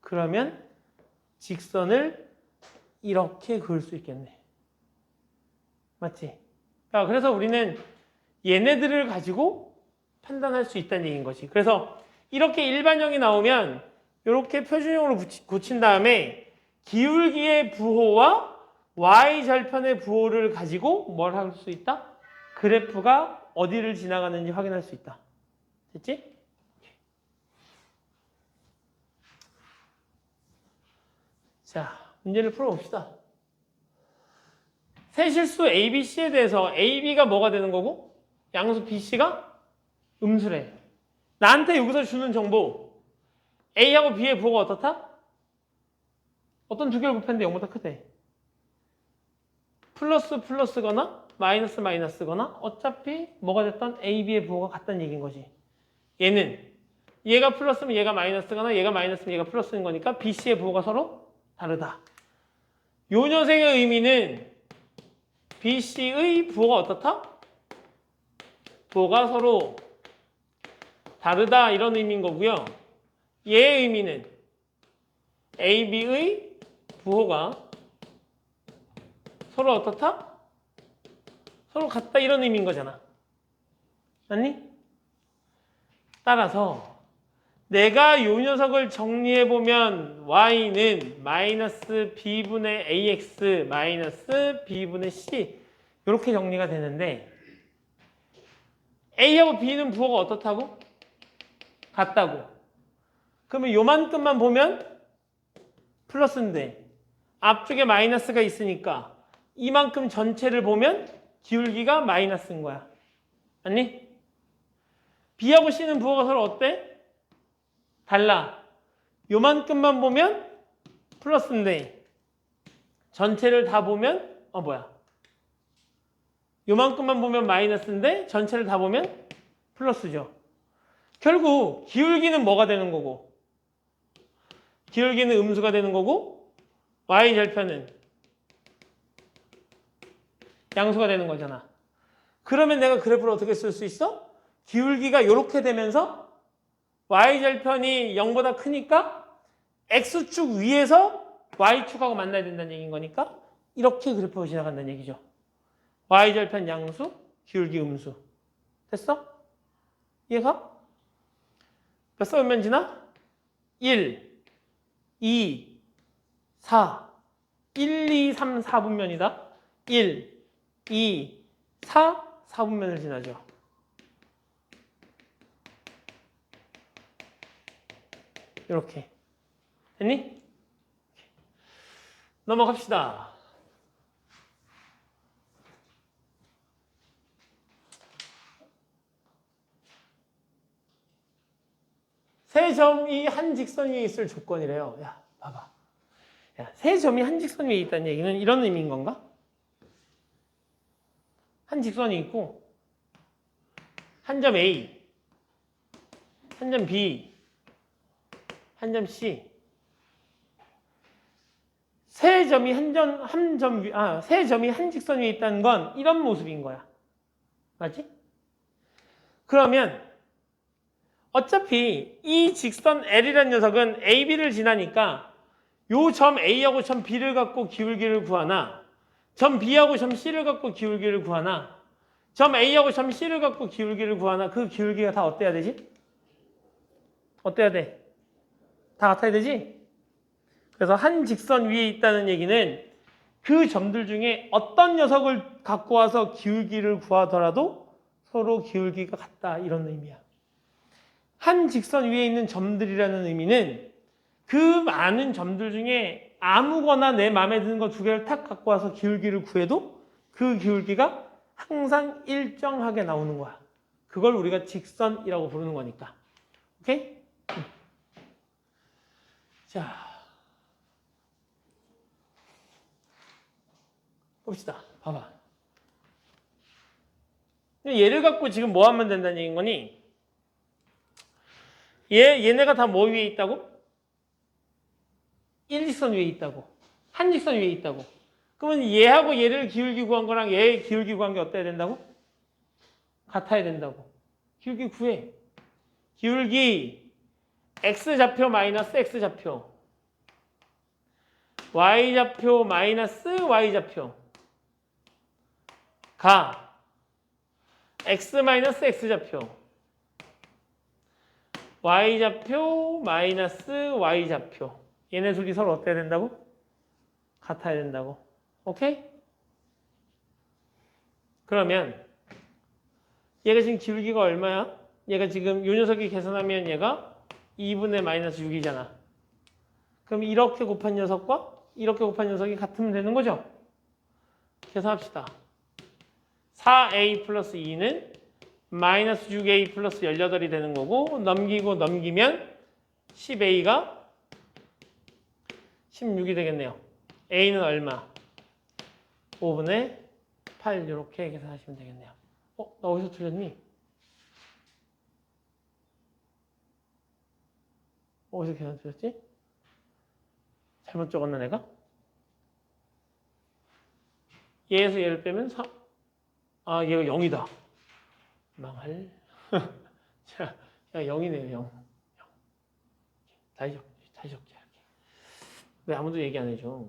그러면 직선을 이렇게 그을 수 있겠네. 맞지? 그래서 우리는 얘네들을 가지고 판단할 수 있다는 얘기인 거지. 그래서 이렇게 일반형이 나오면 이렇게 표준형으로 고친 다음에 기울기의 부호와 y절편의 부호를 가지고 뭘 할 수 있다? 그래프가 어디를 지나가는지 확인할 수 있다. 됐지? 자, 문제를 풀어봅시다. 세실수 ABC에 대해서 AB가 뭐가 되는 거고 양수 BC가 음수래. 나한테 여기서 주는 정보 A하고 B의 부호가 어떻다? 어떤 두 개를 곱했는데 0보다 크대. 플러스 플러스거나 마이너스 마이너스거나 어차피 뭐가 됐던 A, B의 부호가 같다는 얘기인 거지. 얘가 플러스면 얘가 마이너스거나 얘가 마이너스면 얘가 플러스인 거니까 B, C의 부호가 서로 다르다. 요 녀석의 의미는 B, C의 부호가 어떻다? 부호가 서로 다르다, 이런 의미인 거고요. 얘의 의미는 A, B의 부호가 서로 어떻다? 서로 같다, 이런 의미인 거잖아. 맞니? 따라서 내가 요 녀석을 정리해보면 y는 마이너스 b분의 ax 마이너스 b분의 c 이렇게 정리가 되는데 a하고 b는 부호가 어떻다고? 같다고. 그러면 요만큼만 보면 플러스인데 앞쪽에 마이너스가 있으니까 이만큼 전체를 보면 기울기가 마이너스인 거야. 맞니? B하고 C는 부호가 서로 어때? 달라. 요만큼만 보면 플러스인데 전체를 다 보면 뭐야? 요만큼만 보면 마이너스인데 전체를 다 보면 플러스죠. 결국 기울기는 뭐가 되는 거고 기울기는 음수가 되는 거고 y절편은 양수가 되는 거잖아. 그러면 내가 그래프를 어떻게 쓸 수 있어? 기울기가 이렇게 되면서 y절편이 0보다 크니까 x축 위에서 y축하고 만나야 된다는 얘기인 거니까 이렇게 그래프가 지나간다는 얘기죠. y절편 양수, 기울기 음수. 됐어? 이해가? 몇 번 지나? 1, 2, 4. 1, 2, 3, 4분면이다. 1, 2, 4, 4분면을 지나죠. 이렇게. 됐니? 넘어갑시다. 세 점이 한 직선 위에 있을 조건이래요. 야, 봐봐. 야, 세 점이 한 직선 위에 있다는 얘기는 이런 의미인 건가? 한 직선이 있고 한 점 A, 한 점 B, 한 점 C. 세 점이 세 점이 한 직선 위에 있다는 건 이런 모습인 거야. 맞지? 그러면 어차피 이 직선 L이라는 녀석은 AB를 지나니까 요 점 A하고 점 B를 갖고 기울기를 구하나 점 B하고 점 C를 갖고 기울기를 구하나 점 A하고 점 C를 갖고 기울기를 구하나 그 기울기가 다 어때야 되지? 어때야 돼? 다 같아야 되지? 그래서 한 직선 위에 있다는 얘기는 그 점들 중에 어떤 녀석을 갖고 와서 기울기를 구하더라도 서로 기울기가 같다 이런 의미야. 한 직선 위에 있는 점들이라는 의미는 그 많은 점들 중에 아무거나 내 마음에 드는 거 두 개를 탁 갖고 와서 기울기를 구해도 그 기울기가 항상 일정하게 나오는 거야. 그걸 우리가 직선이라고 부르는 거니까. 오케이? 자, 봅시다. 봐봐. 얘를 갖고 지금 뭐 하면 된다는 얘기인 거니? 얘네가 다 뭐 위에 있다고? 일직선 위에 있다고. 한 직선 위에 있다고. 그러면 얘하고 얘를 기울기 구한 거랑 얘의 기울기 구한 게 어때야 된다고? 같아야 된다고. 기울기 구해. 기울기 x좌표 마이너스 x좌표 y좌표 마이너스 y좌표 가 x 마이너스 x좌표 y좌표 마이너스 y좌표 얘네 둘이 서로 어때야 된다고? 같아야 된다고. 오케이? 그러면 얘가 지금 기울기가 얼마야? 얘가 지금 요 녀석이 계산하면 얘가 2분의 마이너스 6이잖아. 그럼 이렇게 곱한 녀석과 이렇게 곱한 녀석이 같으면 되는 거죠? 계산합시다. 4a 플러스 2는 마이너스 6a 플러스 18이 되는 거고 넘기고 넘기면 10a가 16이 되겠네요. a는 얼마? 5분의 8 이렇게 계산하시면 되겠네요. 나 어디서 틀렸니? 어디서 계산 틀렸지? 잘못 적었나 내가? 얘에서 얘를 빼면 3. 아 얘가 0이다. 망할. 자, 야 0이네요. 0. 다시 적게. 왜 아무도 얘기 안 해줘?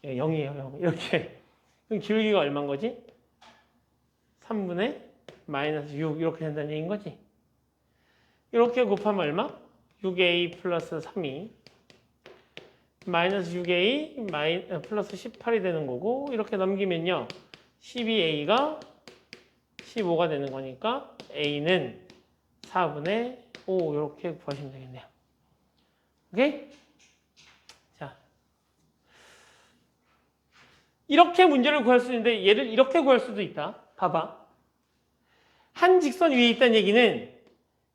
0이에요. 0. 이렇게. 그럼 기울기가 얼마인 거지? 3분의 마이너스 6 이렇게 된다는 얘기인 거지. 이렇게 곱하면 얼마? 6a 플러스 3이 마이너스 6a 플러스 18이 되는 거고 이렇게 넘기면요. 12a가 15가 되는 거니까 a는 4분의 5 이렇게 구하시면 되겠네요. 오케이? 자, 이렇게 문제를 구할 수 있는데 얘를 이렇게 구할 수도 있다. 봐봐. 한 직선 위에 있다는 얘기는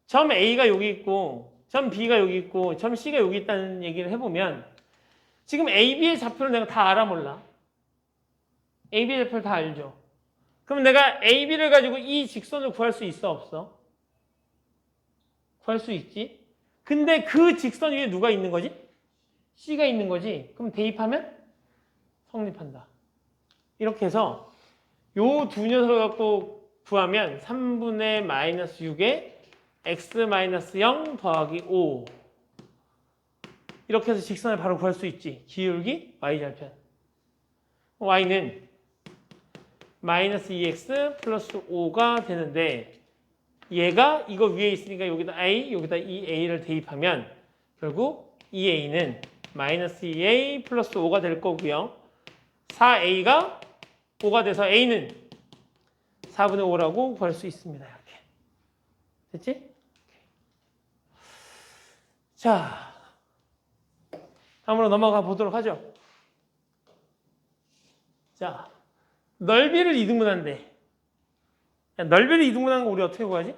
점 A가 여기 있고 점 B가 여기 있고 점 C가 여기 있다는 얘기를 해보면 지금 A, B의 좌표를 내가 다 알아 몰라. A, B의 좌표를 다 알죠. 그럼 내가 AB를 가지고 이 직선을 구할 수 있어, 없어? 구할 수 있지. 근데 그 직선 위에 누가 있는 거지? C가 있는 거지. 그럼 대입하면 성립한다. 이렇게 해서 요 두 녀석을 갖고 구하면 3분의 마이너스 6에 x 마이너스 0 더하기 5 이렇게 해서 직선을 바로 구할 수 있지. 기울기 y절편. y는 마이너스 2x 플러스 5가 되는데 얘가 이거 위에 있으니까 여기다 a, 여기다 2a를 대입하면 결국 2a는 마이너스 2a 플러스 5가 될 거고요. 4a가 5가 돼서 a는 4분의 5라고 구할 수 있습니다. 이렇게. 됐지? 자, 다음으로 넘어가 보도록 하죠. 자, 넓이를 이등분한대. 넓이를 이등분하는 거 우리 어떻게 구하지?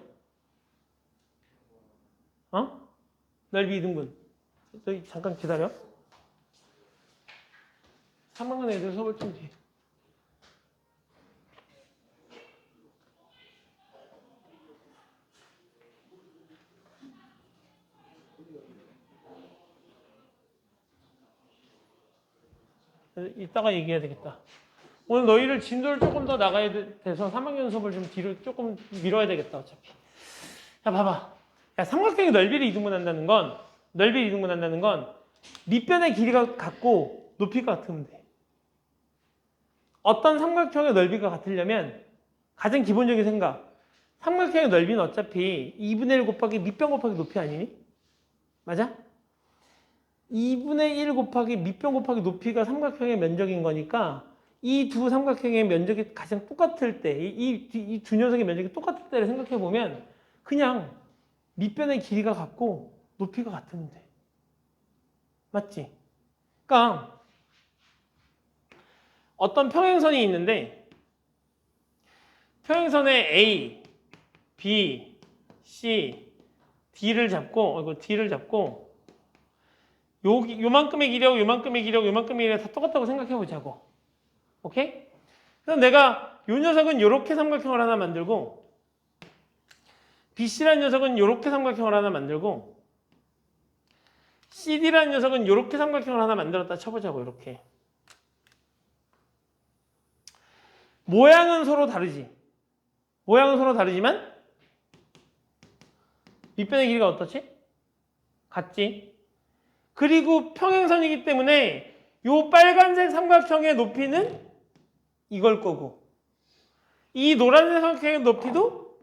넓이 이등분. 저기 잠깐 기다려. 3학년 애들 수업을 좀 뒤에. 이따가 얘기해야 되겠다. 오늘 너희를 진도를 조금 더 나가야 돼서 3학년 수업을 좀 뒤로 조금 밀어야 되겠다, 어차피. 자, 봐봐. 야, 삼각형의 넓이를 이등분한다는 건, 밑변의 길이가 같고 높이가 같으면 돼. 어떤 삼각형의 넓이가 같으려면 가장 기본적인 생각. 삼각형의 넓이는 어차피 2분의 1 곱하기 밑변 곱하기 높이 아니니? 맞아? 2분의 1 곱하기 밑변 곱하기 높이가 삼각형의 면적인 거니까 이 두 삼각형의 면적이 가장 똑같을 때, 이 두 녀석의 면적이 똑같을 때를 생각해 보면 그냥 밑변의 길이가 같고 높이가 같으면 돼. 맞지? 그러니까 어떤 평행선이 있는데 평행선에 A, B, C, D를 잡고 요만큼의 길이하고 요만큼의 길이하고 요만큼의 길이가 다 똑같다고 생각해 보자고. 오케이? 그래서 내가 요 녀석은 요렇게 삼각형을 하나 만들고 BC라는 녀석은 요렇게 삼각형을 하나 만들고 CD라는 녀석은 요렇게 삼각형을 하나 만들었다 쳐보자고. 이렇게. 모양은 서로 다르지. 모양은 서로 다르지만 밑변의 길이가 어떻지? 같지. 그리고 평행선이기 때문에 요 빨간색 삼각형의 높이는 이걸 거고 이 노란색 삼각형의 높이도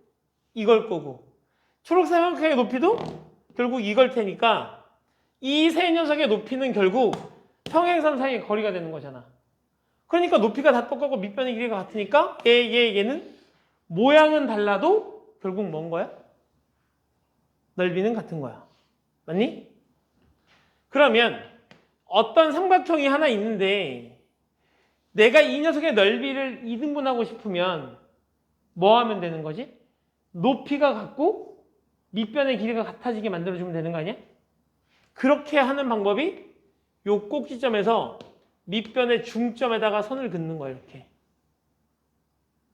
이걸 거고 초록색 삼각형의 높이도 결국 이걸 테니까 이 세 녀석의 높이는 결국 평행선 사이의 거리가 되는 거잖아. 그러니까 높이가 다 똑같고 밑변의 길이가 같으니까 얘는 모양은 달라도 결국 뭔 거야? 넓이는 같은 거야. 맞니? 그러면 어떤 삼각형이 하나 있는데 내가 이 녀석의 넓이를 이등분하고 싶으면 뭐 하면 되는 거지? 높이가 같고 밑변의 길이가 같아지게 만들어주면 되는 거 아니야? 그렇게 하는 방법이 요 꼭지점에서 밑변의 중점에다가 선을 긋는 거야. 이렇게.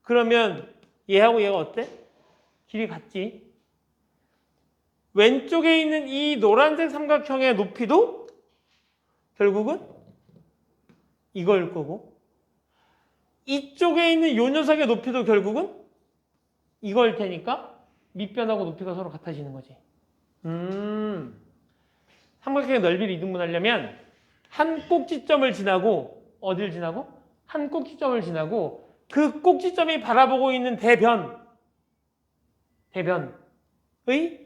그러면 얘하고 얘가 어때? 길이 같지? 왼쪽에 있는 이 노란색 삼각형의 높이도 결국은 이걸 거고 이쪽에 있는 요 녀석의 높이도 결국은 이걸 테니까 밑변하고 높이가 서로 같아지는 거지. 삼각형의 넓이를 이등분하려면 한 꼭지점을 지나고 어딜 지나고? 한 꼭지점을 지나고 그 꼭지점이 바라보고 있는 대변의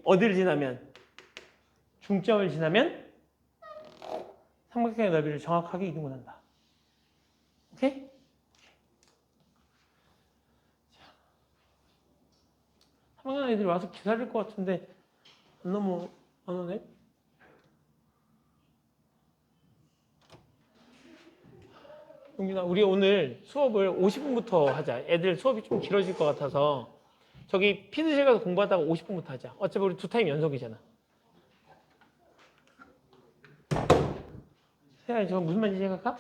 어디를 지나면? 중점을 지나면 삼각형의 넓이를 정확하게 이등분한다. 오케이? 삼각형 애들이 와서 기다릴 것 같은데 안 오네? 용민아, 우리 오늘 수업을 50분부터 하자. 애들 수업이 좀 길어질 것 같아서 저기 피드실 가서 공부하다가 50분부터 하자. 어차피 우리 두 타임 연속이잖아. 세아야, 저거 무슨 말인지 생각할까?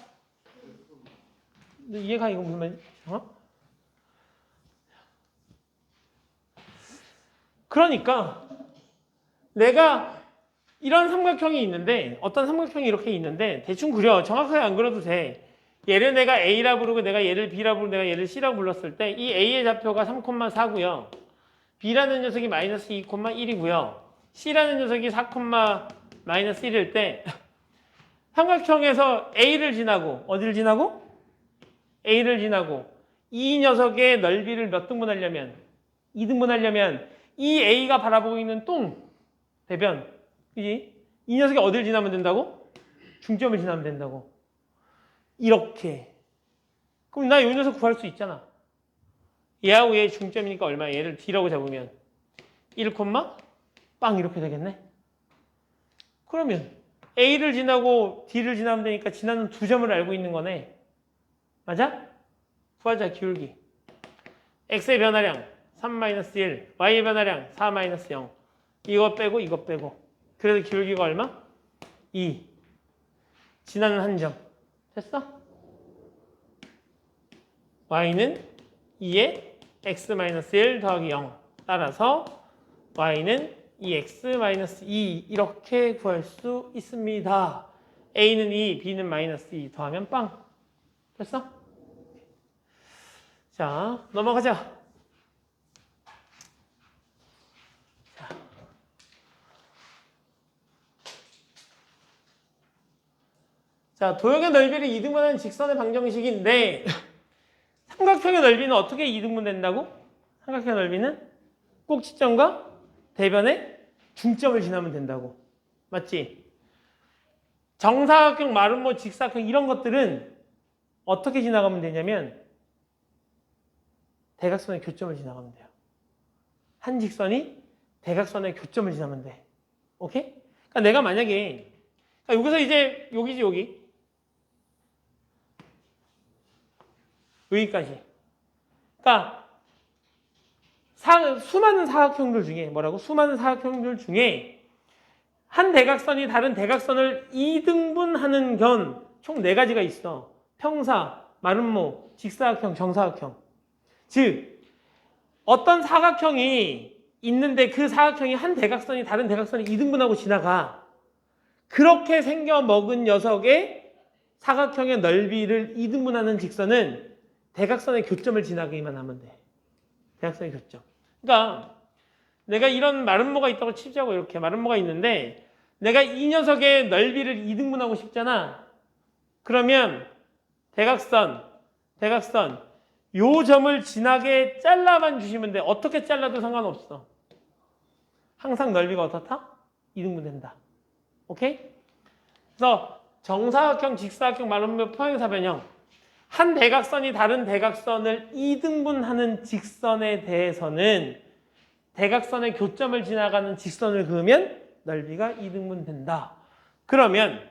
너 이해가 이거 무슨 말인지? 그러니까 내가 이런 삼각형이 있는데 어떤 삼각형이 이렇게 있는데 대충 그려. 정확하게 안 그려도 돼. 얘를 내가 A라 부르고 내가 얘를 B라 부르고 내가 얘를 C라고 불렀을 때 이 A의 좌표가 3,4고요. B라는 녀석이 마이너스 2,1이고요. C라는 녀석이 4,-1일 때 삼각형에서 A를 지나고 어디를 지나고? A를 지나고 이 녀석의 넓이를 몇 등분하려면 2등분하려면 이 A가 바라보고 있는 대변 그지? 이 녀석이 어디를 지나면 된다고? 중점을 지나면 된다고. 이렇게. 그럼 나 이 녀석 구할 수 있잖아. 얘하고 얘 중점이니까 얼마? 얘를 D라고 잡으면 1, 빵 이렇게 되겠네. 그러면 A를 지나고 D를 지나면 되니까 지나는 두 점을 알고 있는 거네. 맞아? 구하자 기울기. X의 변화량 3-1, Y의 변화량 4-0. 이거 빼고 이거 빼고. 그래서 기울기가 얼마? 2. 지나는 한 점. 됐어? Y는 2에 X-1 더하기 0. 따라서 Y는 2X-2 이렇게 구할 수 있습니다. A는 2, B는 -2 더하면 빵. 됐어? 자, 넘어가자. 자, 도형의 넓이를 2등분하는 직선의 방정식인데 삼각형의 넓이는 어떻게 2등분 된다고? 삼각형의 넓이는 꼭지점과 대변의 중점을 지나면 된다고. 맞지? 정사각형, 마름모, 직사각형 이런 것들은 어떻게 지나가면 되냐면 대각선의 교점을 지나가면 돼요. 한 직선이 대각선의 교점을 지나면 돼. 오케이? 그러니까 내가 만약에 여기서 이제 여기지 여기 여기까지. 그러니까 수많은 사각형들 중에 뭐라고? 수많은 사각형들 중에 한 대각선이 다른 대각선을 2등분하는 견 총 4가지가 있어. 평사, 마름모, 직사각형, 정사각형. 즉 어떤 사각형이 있는데 그 사각형이 한 대각선이 다른 대각선을 2등분하고 지나가. 그렇게 생겨먹은 녀석의 사각형의 넓이를 2등분하는 직선은 대각선의 교점을 지나기만 하면 돼. 대각선의 교점. 그러니까 내가 이런 마름모가 있다고 치자고 이렇게 마름모가 있는데 내가 이 녀석의 넓이를 2등분하고 싶잖아. 그러면 대각선 요 점을 지나게 잘라만 주시면 돼. 어떻게 잘라도 상관없어. 항상 넓이가 어떻다? 2등분 된다. 오케이? 그래서 정사각형, 직사각형, 마름모, 평행사 변형 한 대각선이 다른 대각선을 2등분하는 직선에 대해서는 대각선의 교점을 지나가는 직선을 그으면 넓이가 2등분 된다. 그러면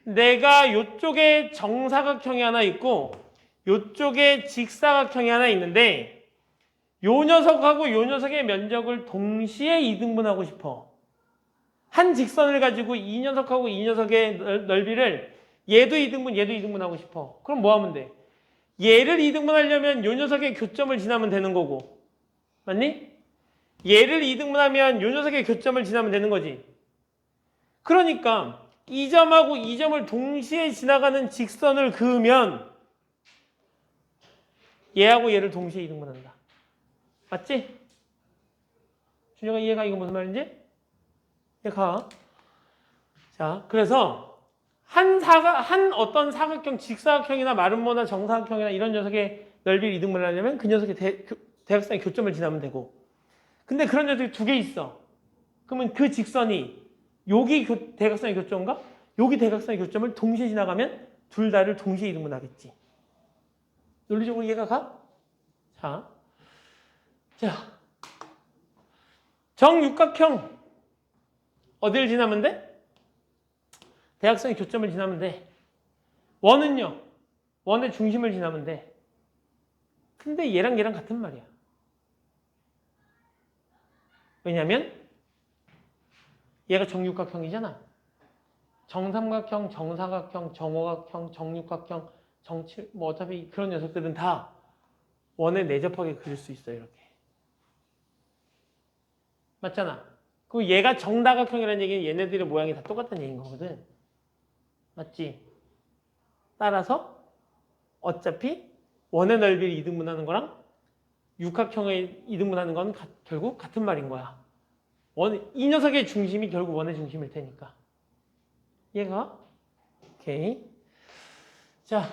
내가 이쪽에 정사각형이 하나 있고 이쪽에 직사각형이 하나 있는데 요 녀석하고 요 녀석의 면적을 동시에 2등분하고 싶어. 한 직선을 가지고 이 녀석하고 이 녀석의 넓이를 얘도 2등분, 얘도 2등분 하고 싶어. 그럼 뭐 하면 돼? 얘를 2등분 하려면 요 녀석의 교점을 지나면 되는 거고. 맞니? 얘를 2등분 하면 요 녀석의 교점을 지나면 되는 거지. 그러니까 이 점하고 이 점을 동시에 지나가는 직선을 그으면 얘하고 얘를 동시에 2등분 한다. 맞지? 준영아 이해가? 이거 무슨 말인지? 이해가? 자, 그래서 한 어떤 사각형, 직사각형이나 마름모나 정사각형이나 이런 녀석의 넓이를 2등분을 하려면 그 녀석의 대각선의 교점을 지나면 되고. 근데 그런 녀석이 2개 있어. 그러면 그 직선이 여기 대각선의 교점과 여기 대각선의 교점을 동시에 지나가면 둘 다를 동시에 2등분 하겠지. 논리적으로 이해가 가? 자, 정육각형 어디를 지나면 돼? 대각선의 교점을 지나면 돼. 원은요? 원의 중심을 지나면 돼. 근데 얘랑 얘랑 같은 말이야. 왜냐면 얘가 정육각형이잖아. 정삼각형, 정사각형, 정오각형, 정육각형, 정칠 뭐 어차피 그런 녀석들은 다 원에 내접하게 그릴 수 있어요. 이렇게. 맞잖아. 그리고 얘가 정다각형이라는 얘기는 얘네들의 모양이 다 똑같다는 얘기인 거거든. 맞지? 따라서 어차피 원의 넓이를 이등분하는 거랑 육각형의 이등분하는 건 결국 같은 말인 거야. 이 녀석의 중심이 결국 원의 중심일 테니까. 얘가 오케이. 자,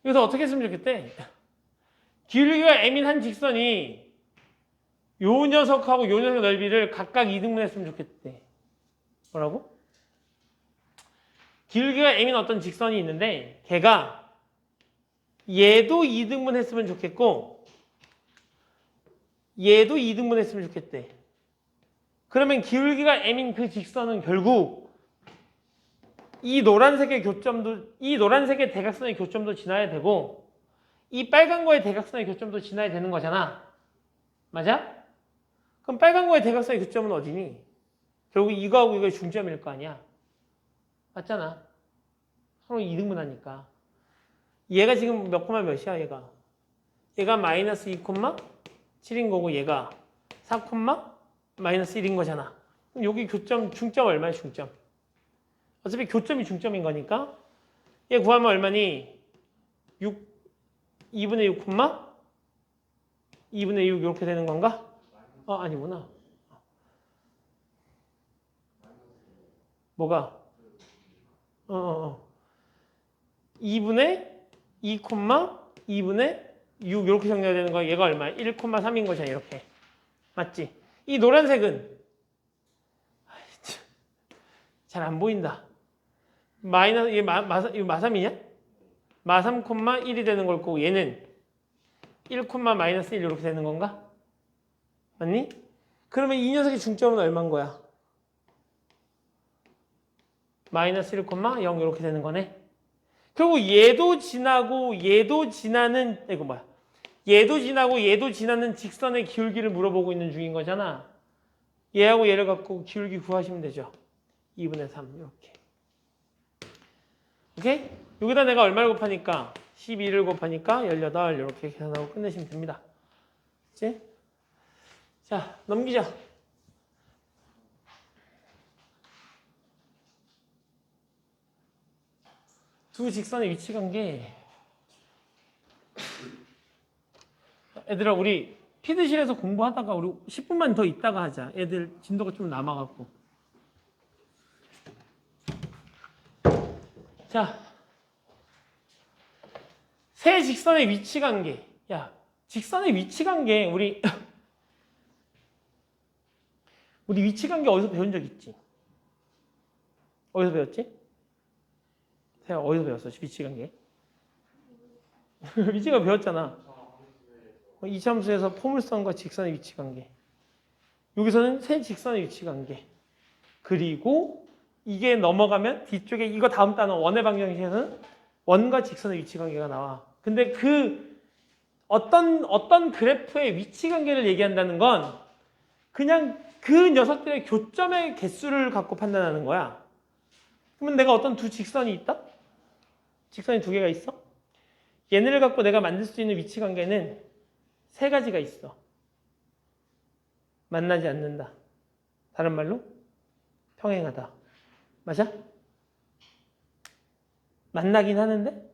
여기서 어떻게 했으면 좋겠대? 길이가 m인 한 직선이 요 녀석하고 요 녀석의 넓이를 각각 이등분했으면 좋겠대. 뭐라고? 길이가 m인 어떤 직선이 있는데 걔가 얘도 이등분했으면 좋겠고 얘도 이등분했으면 좋겠대. 그러면 기울기가 m인 그 직선은 결국 이 노란색의 대각선의 교점도 지나야 되고 이 빨간 거의 대각선의 교점도 지나야 되는 거잖아. 맞아? 그럼 빨간 거의 대각선의 교점은 어디니? 결국 이거하고 이거의 중점일 거 아니야. 맞잖아. 서로 이등분하니까. 얘가 지금 몇 콤마 몇이야 얘가? 얘가 마이너스 2,7인 거고 얘가 4, 마이너스 1인 거잖아. 그럼 여기 중점 얼마야 중점? 어차피 교점이 중점인 거니까 얘 구하면 얼마니? 2분의 6, 2분의 6 이렇게 되는 건가? 아니구나. 뭐가? 2분의 2, 2분의 6 이렇게 정리해야 되는 거야. 얘가 얼마야? 1,3인 거잖아 이렇게. 맞지? 이 노란색은 잘 안 보인다. 마이너스 이게 이거 마3이냐? 마3,1이 되는 걸 거고 얘는 1, 마이너스 1 이렇게 되는 건가? 맞니? 그러면 이 녀석의 중점은 얼마인 거야? 마이너스 1, 0 이렇게 되는 거네. 결국 얘도 지나고 얘도 지나는 얘도 지나고 얘도 지나는 직선의 기울기를 물어보고 있는 중인 거잖아. 얘하고 얘를 갖고 기울기 구하시면 되죠. 2분의 3 이렇게. 오케이? 여기다 내가 얼마를 곱하니까 12를 곱하니까 18 이렇게 계산하고 끝내시면 됩니다. 그치? 자, 넘기자. 두 직선의 위치 관계. 애들아 우리 피드실에서 공부하다가 우리 10분만 더 있다가 하자. 애들 진도가 좀 남아갖고. 자, 세 직선의 위치 관계. 야, 직선의 위치 관계 우리 위치 관계 어디서 배운 적 있지? 어디서 배웠지? 세아 어디서 배웠어? 위치 관계? 위치가 배웠잖아. 이참수에서 포물선과 직선의 위치 관계. 여기서는 세 직선의 위치 관계. 그리고 이게 넘어가면 뒤쪽에 이거 다음 단어 원의 방정식에서는 원과 직선의 위치 관계가 나와. 근데 그 어떤 그래프의 위치 관계를 얘기한다는 건 그냥 그 녀석들의 교점의 개수를 갖고 판단하는 거야. 그러면 내가 어떤 두 직선이 있다? 직선이 두 개가 있어? 얘네를 갖고 내가 만들 수 있는 위치 관계는 세 가지가 있어. 만나지 않는다. 다른 말로 평행하다. 맞아? 만나긴 하는데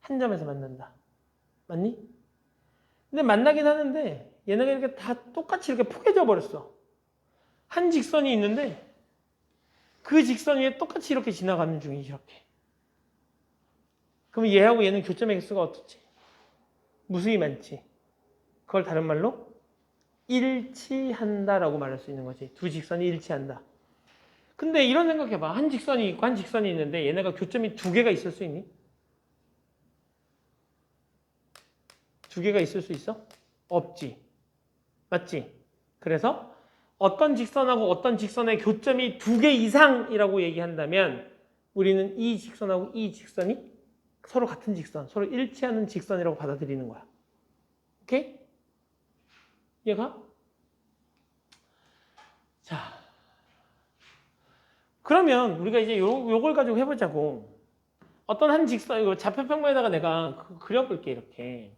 한 점에서 만난다. 맞니? 근데 만나긴 하는데 얘네가 이렇게 다 똑같이 이렇게 포개져 버렸어. 한 직선이 있는데 그 직선 위에 똑같이 이렇게 지나가는 중이지 이렇게. 그럼 얘하고 얘는 교점의 개수가 어떻지? 무수히 많지. 그걸 다른 말로 일치한다라고 말할 수 있는 거지. 두 직선이 일치한다. 근데 이런 생각해봐. 한 직선이 있고 한 직선이 있는데 얘네가 교점이 두 개가 있을 수 있니? 두 개가 있을 수 있어? 없지. 맞지? 그래서 어떤 직선하고 어떤 직선의 교점이 두 개 이상이라고 얘기한다면 우리는 이 직선하고 이 직선이 서로 같은 직선, 서로 일치하는 직선이라고 받아들이는 거야. 오케이? 이해가? 자, 그러면 우리가 이제 요걸 가지고 해보자고. 어떤 한 직선, 이거 좌표평면에다가 내가 그려볼게, 이렇게.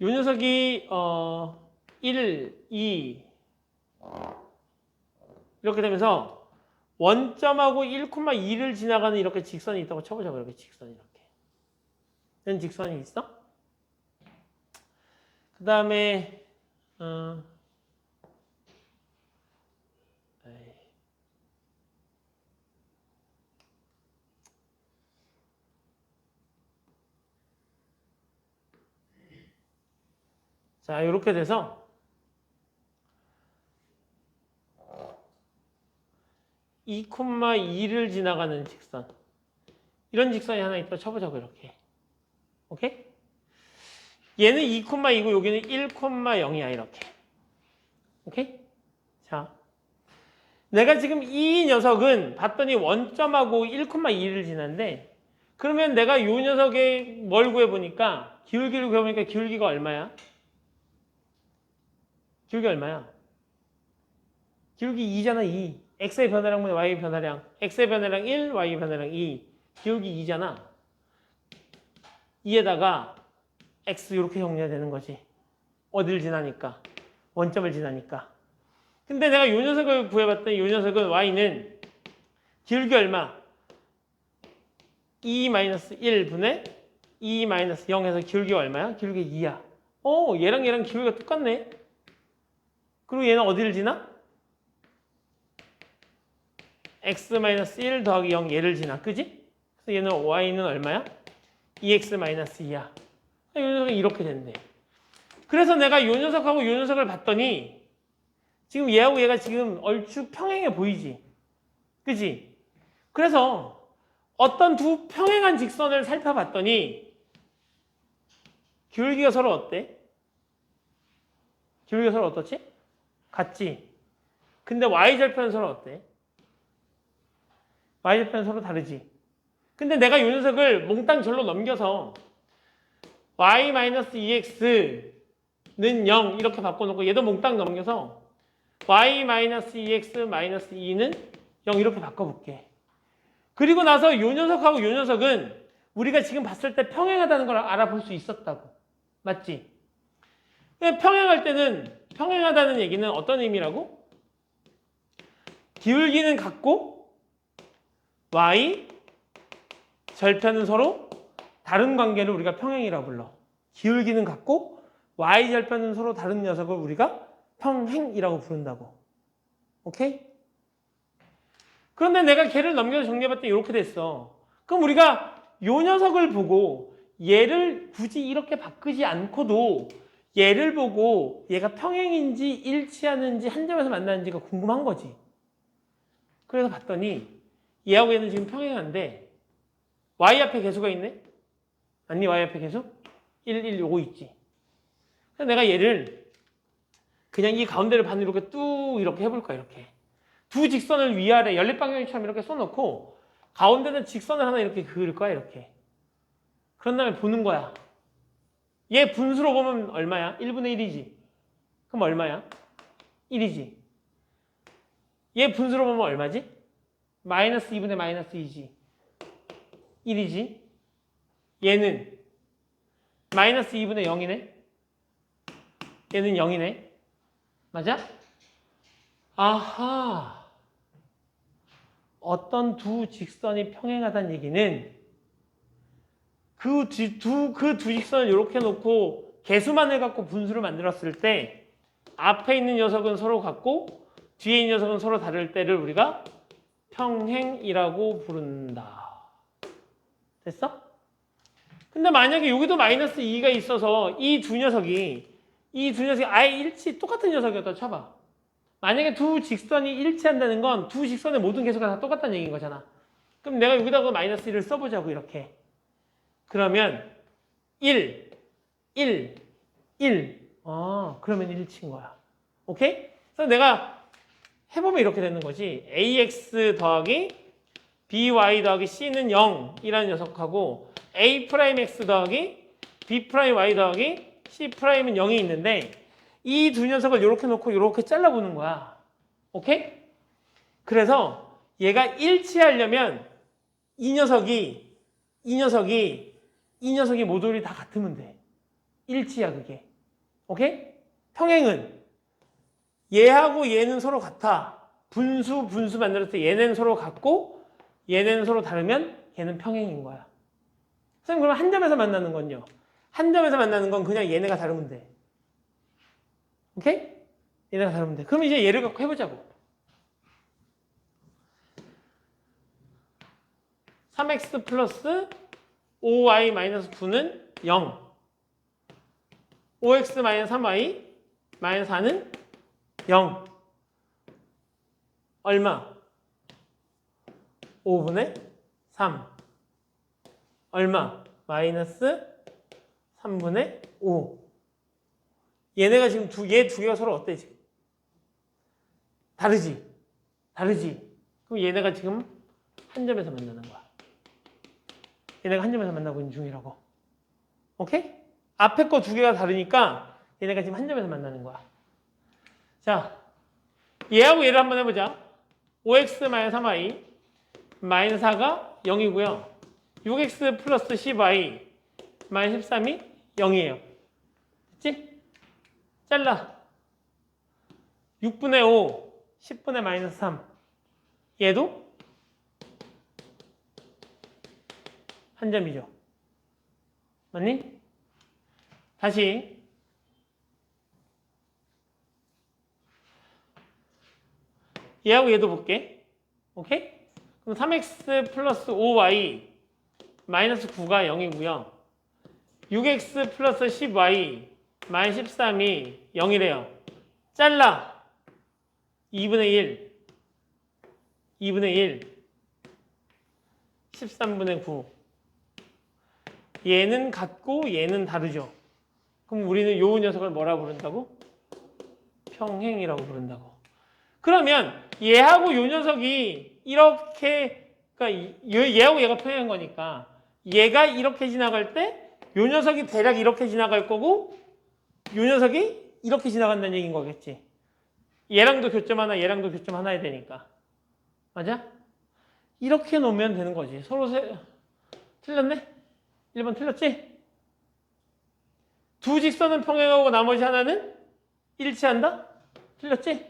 요 녀석이 1, 2 이렇게 되면서 원점하고 1,2를 지나가는 이렇게 직선이 있다고 쳐보자고. 이렇게 직선이 이렇게. 이런 직선이 있어? 그 다음에 자, 이렇게 돼서 2,2를 지나가는 직선. 이런 직선이 하나 있다고 쳐보자고, 이렇게. 오케이? 얘는 2,2고 여기는 1,0이야, 이렇게. 오케이? 자. 내가 지금 이 녀석은 봤더니 원점하고 1,2를 지났는데, 그러면 내가 요 녀석의 뭘 구해보니까, 기울기를 구해보니까 기울기가 얼마야? 기울기 얼마야? 기울기 2잖아, 2. x의 변화량분의 y의 변화량. x의 변화량 1, y의 변화량 2. 기울기 2잖아. 2에다가 x 이렇게 정리해야 되는 거지. 어딜 지나니까? 원점을 지나니까. 근데 내가 요 녀석을 구해봤더니 요 녀석은 y는 기울기 얼마? 2-1분의 2-0에서 기울기가 얼마야? 기울기 2야. 얘랑 얘랑 기울기가 똑같네. 그리고 얘는 어디를 지나? x-1 더하기 0 얘를 지나. 그지? 그래서 얘는 y는 얼마야? 2x-2야. 이 녀석이 이렇게 된대. 그래서 내가 요 녀석하고 요 녀석을 봤더니 지금 얘하고 얘가 지금 얼추 평행해 보이지? 그지? 그래서 어떤 두 평행한 직선을 살펴봤더니 기울기가 서로 어때? 기울기가 서로 어떻지? 같지? 근데 y절편은 서로 어때? y절편은 서로 다르지? 근데 내가 요 녀석을 몽땅 절로 넘겨서 y-2x는 0 이렇게 바꿔놓고 얘도 몽땅 넘겨서 y-2x-2는 0 이렇게 바꿔볼게. 그리고 나서 요 녀석하고 요 녀석은 우리가 지금 봤을 때 평행하다는 걸 알아볼 수 있었다고. 맞지? 평행할 때는 평행하다는 얘기는 어떤 의미라고? 기울기는 같고 y 절편은 서로 다른 관계를 우리가 평행이라고 불러. 기울기는 같고 y 절편은 서로 다른 녀석을 우리가 평행이라고 부른다고. 오케이? 그런데 내가 걔를 넘겨서 정리해봤더니 이렇게 됐어. 그럼 우리가 요 녀석을 보고 얘를 굳이 이렇게 바꾸지 않고도 얘를 보고 얘가 평행인지 일치하는지 한 점에서 만나는지가 궁금한 거지. 그래서 봤더니 얘하고 얘는 지금 평행한데 y 앞에 개수가 있네? 아니 y 앞에 개수? 1, 1, 요거 있지. 그래서 내가 얘를 그냥 이 가운데를 반으로 이렇게 뚝 이렇게 해볼까 이렇게. 두 직선을 위아래 연립방향처럼 이렇게 써놓고 가운데는 직선을 하나 이렇게 그을 거야 이렇게. 그런 다음에 보는 거야. 얘 분수로 보면 얼마야? 1분의 1이지. 그럼 얼마야? 1이지. 얘 분수로 보면 얼마지? 마이너스 2분의 마이너스 2지. 1이지. 얘는 마이너스 2분의 0이네. 얘는 0이네. 맞아? 아하. 어떤 두 직선이 평행하다는 얘기는 그 두 직선을 이렇게 놓고 개수만을 갖고 분수를 만들었을 때 앞에 있는 녀석은 서로 같고 뒤에 있는 녀석은 서로 다를 때를 우리가 평행이라고 부른다. 됐어? 근데 만약에 여기도 마이너스 2가 있어서 이 두 녀석이 아예 똑같은 녀석이었다 쳐봐. 만약에 두 직선이 일치한다는 건 두 직선의 모든 개수가 다 똑같다는 얘기인 거잖아. 그럼 내가 여기다가 마이너스 1을 써보자고 이렇게. 그러면 1, 1, 1. 그러면 일치인 거야. 오케이? 그래서 내가 해보면 이렇게 되는 거지. ax 더하기 by 더하기 c는 0이라는 녀석하고 a'x 더하기 b'y 더하기 c'은 0이 있는데 이 두 녀석을 이렇게 놓고 이렇게 잘라보는 거야. 오케이? 그래서 얘가 일치하려면 이 녀석이 모듈이 다 같으면 돼. 일치야 그게. 오케이? 평행은 얘하고 얘는 서로 같아. 분수 만들었을 때 얘는 서로 같고 얘는 서로 다르면 얘는 평행인 거야. 선생님 그럼 한 점에서 만나는 건요? 한 점에서 만나는 건 그냥 얘네가 다르면 돼. 오케이? 얘네가 다르면 돼. 그럼 이제 얘를 갖고 해보자고. 3x 플러스 5y 마이너스 9는 0. 5x 마이너스 3y 마이너스 4는 0. 얼마? 5분의 3. 얼마? 마이너스 3분의 5. 얘네가 지금 얘 두 개가 서로 어때 지금? 다르지? 다르지? 그럼 얘네가 지금 한 점에서 만나는 거야. 얘네가 한 점에서 만나고 있는 중이라고. 오케이? 앞에 거 두 개가 다르니까 얘네가 지금 한 점에서 만나는 거야. 자, 얘하고 얘를 한번 해보자. 5x 마이너스 3y 마이너스 4가 0이고요. 6x 플러스 10y 마이너스 13이 0이에요. 됐지? 잘라. 6분의 5, 10분의 마이너스 3. 얘도 한 점이죠. 맞니? 다시 얘하고 얘도 볼게. 오케이? 그럼 3x 플러스 5y 마이너스 9가 0이고요. 6x 플러스 10y 마이너스 13이 0이래요. 잘라. 2분의 1. 2분의 1. 13분의 9. 얘는 같고 얘는 다르죠. 그럼 우리는 요 녀석을 뭐라고 부른다고? 평행이라고 부른다고. 그러면 얘하고 요 녀석이 이렇게, 그러니까 얘하고 얘가 평행한 거니까 얘가 이렇게 지나갈 때 요 녀석이 대략 이렇게 지나갈 거고 요 녀석이 이렇게 지나간다는 얘기인 거겠지. 얘랑도 교점 하나, 얘랑도 교점 하나 해야 되니까. 맞아? 이렇게 놓으면 되는 거지. 서로 틀렸네? 1번 틀렸지? 두 직선은 평행하고 나머지 하나는 일치한다? 틀렸지?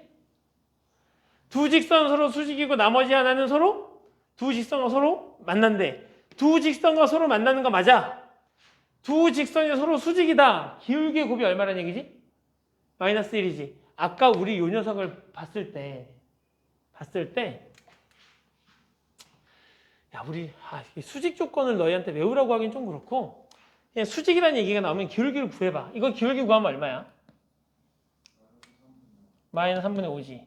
두 직선은 서로 수직이고 나머지 하나는 서로 두 직선과 서로 만난대. 두 직선과 서로 만나는 거 맞아? 두 직선이 서로 수직이다. 기울기의 곱이 얼마란 얘기지? 마이너스 1이지. 아까 우리 요 녀석을 봤을 때 야, 우리 수직 조건을 너희한테 외우라고 하긴 좀 그렇고 그냥 수직이라는 얘기가 나오면 기울기를 구해봐. 이거 기울기 구하면 얼마야? 마이너스 3분의 5지.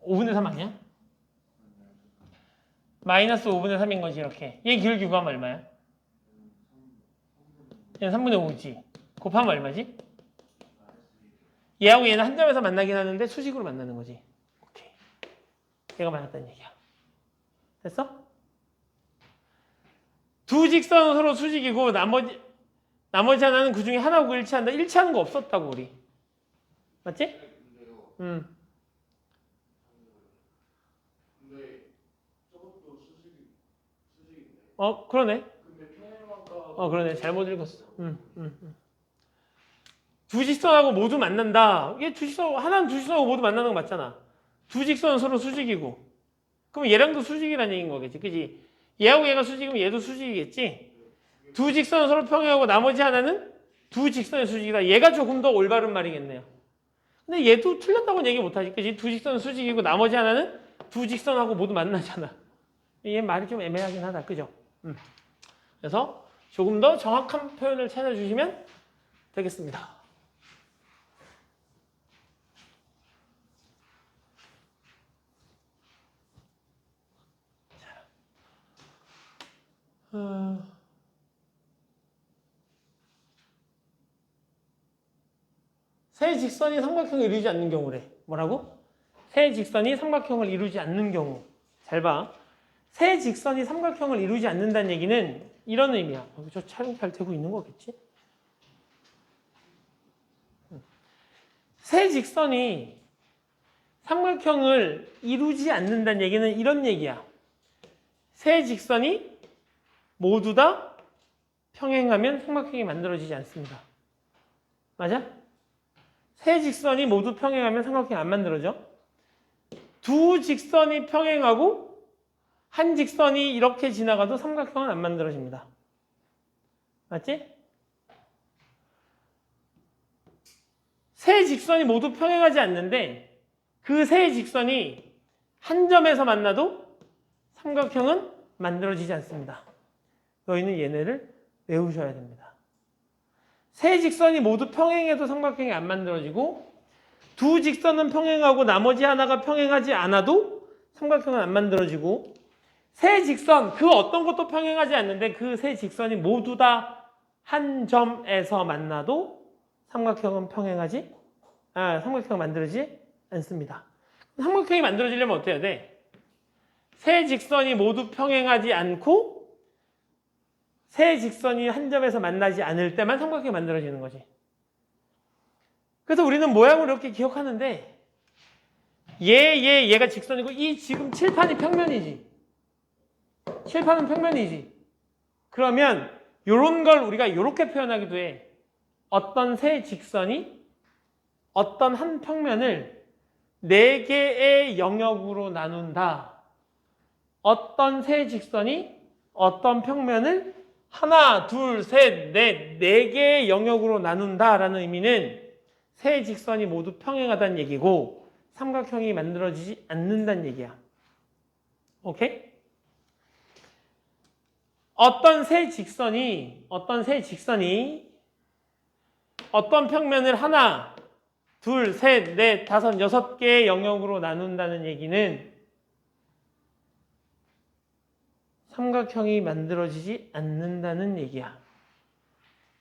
5분의 3 아니야? 마이너스 5분의 3인 거지 이렇게. 얘 기울기 구하면 얼마야? 얘는 3분의 5지. 곱하면 얼마지? 얘하고 얘는 한 점에서 만나긴 하는데 수직으로 만나는 거지. 오케이. 얘가 맞았다는 얘기야. 됐어? 두 직선은 서로 수직이고 나머지 하나는 그 중에 하나하고 일치한다. 일치하는 거 없었다고 우리. 맞지? 근데 저것도 수직인데. 그러네. 근데 평행만가. 그러네. 잘못 읽었어. 두 직선하고 모두 만난다. 이게 하나는 두 직선하고 모두 만나는 거 맞잖아. 두 직선은 서로 수직이고. 그럼 얘랑도 수직이라는 얘기인 거겠지. 그지? 얘하고 얘가 수직이면 얘도 수직이겠지? 두 직선은 서로 평행하고 나머지 하나는 두 직선의 수직이다. 얘가 조금 더 올바른 말이겠네요. 근데 얘도 틀렸다고는 얘기 못하지. 그지? 두 직선은 수직이고 나머지 하나는 두 직선하고 모두 만나잖아. 얘 말이 좀 애매하긴 하다. 그죠? 그래서 조금 더 정확한 표현을 찾아주시면 되겠습니다. 세 직선이 삼각형을 이루지 않는 경우래. 뭐라고? 세 직선이 삼각형을 이루지 않는 경우. 잘 봐. 세 직선이 삼각형을 이루지 않는다는 얘기는 이런 의미야. 여기 저 촬영 잘 되고 있는 거겠지? 세 직선이 삼각형을 이루지 않는다는 얘기는 이런 얘기야. 세 직선이 모두 다 평행하면 삼각형이 만들어지지 않습니다. 맞아? 세 직선이 모두 평행하면 삼각형이 안 만들어져. 두 직선이 평행하고 한 직선이 이렇게 지나가도 삼각형은 안 만들어집니다. 맞지? 세 직선이 모두 평행하지 않는데 그 세 직선이 한 점에서 만나도 삼각형은 만들어지지 않습니다. 너희는 얘네를 외우셔야 됩니다. 세 직선이 모두 평행해도 삼각형이 안 만들어지고 두 직선은 평행하고 나머지 하나가 평행하지 않아도 삼각형은 안 만들어지고 세 직선, 그 어떤 것도 평행하지 않는데 그 세 직선이 모두 다 한 점에서 만나도 삼각형은 삼각형은 만들어지지 않습니다. 삼각형이 만들어지려면 어떻게 해야 돼? 세 직선이 모두 평행하지 않고 세 직선이 한 점에서 만나지 않을 때만 삼각형이 만들어지는 거지. 그래서 우리는 모양을 이렇게 기억하는데 얘가 직선이고 이 지금 칠판이 평면이지. 칠판은 평면이지. 그러면 이런 걸 우리가 이렇게 표현하기도 해. 어떤 세 직선이 어떤 한 평면을 4개의 영역으로 나눈다. 어떤 세 직선이 어떤 평면을 하나, 둘, 셋, 넷, 4개의 영역으로 나눈다라는 의미는 세 직선이 모두 평행하다는 얘기고 삼각형이 만들어지지 않는다는 얘기야. 오케이? 어떤 세 직선이 어떤 평면을 하나, 둘, 셋, 넷, 다섯, 6개의 영역으로 나눈다는 얘기는 삼각형이 만들어지지 않는다는 얘기야.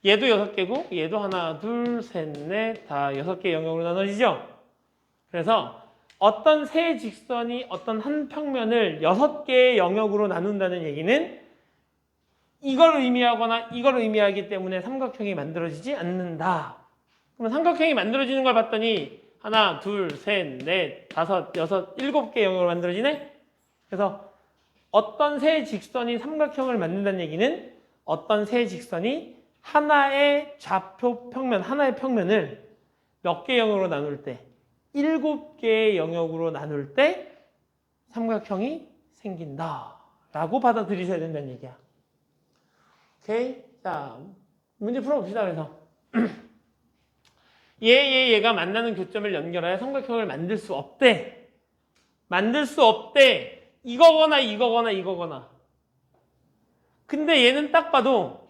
얘도 6개고 얘도 하나, 둘, 셋, 넷, 다 6개의 영역으로 나눠지죠? 그래서 어떤 세 직선이 어떤 한 평면을 6개의 영역으로 나눈다는 얘기는 이걸 의미하거나 이걸 의미하기 때문에 삼각형이 만들어지지 않는다. 그러면 삼각형이 만들어지는 걸 봤더니 하나, 둘, 셋, 넷, 다섯, 6, 7개 영역으로 만들어지네? 그래서 어떤 세 직선이 삼각형을 만든다는 얘기는 어떤 세 직선이 하나의 좌표 평면, 하나의 평면을 몇 개 영역으로 나눌 때 7개의 영역으로 나눌 때 삼각형이 생긴다 라고 받아들이셔야 된다는 얘기야. 오케이? 자, 문제 풀어봅시다. 그래서 얘가 만나는 교점을 연결하여 삼각형을 만들 수 없대. 만들 수 없대. 이거거나 이거거나 이거거나. 근데 얘는 딱 봐도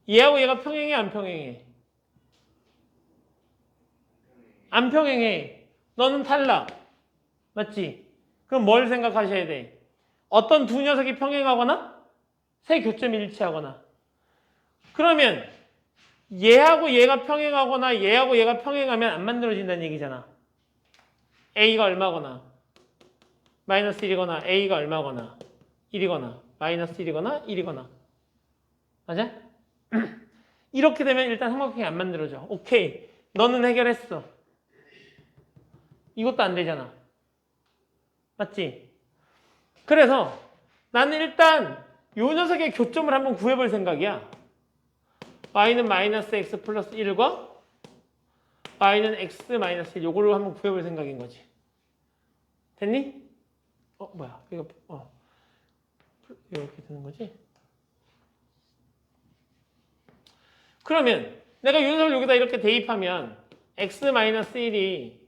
얘하고 얘가 평행해 안 평행해? 안 평행해. 너는 탈락. 맞지? 그럼 뭘 생각하셔야 돼? 어떤 두 녀석이 평행하거나 세 교점이 일치하거나. 그러면 얘하고 얘가 평행하거나 얘하고 얘가 평행하면 안 만들어진다는 얘기잖아. A가 얼마거나 마이너스 1이거나 A가 얼마거나 1이거나 마이너스 1이거나 1이거나. 맞아? 이렇게 되면 일단 삼각형이 안 만들어져. 오케이. 너는 해결했어. 이것도 안 되잖아. 맞지? 그래서 나는 일단 요 녀석의 교점을 한번 구해볼 생각이야. y는 마이너스 x 플러스 1과 y는 x 마이너스 1 요거를 한번 구해볼 생각인 거지. 됐니? 뭐야 이거 이렇게 되는 거지? 그러면 내가 요 녀석을 여기다 이렇게 대입하면 x 마이너스 1이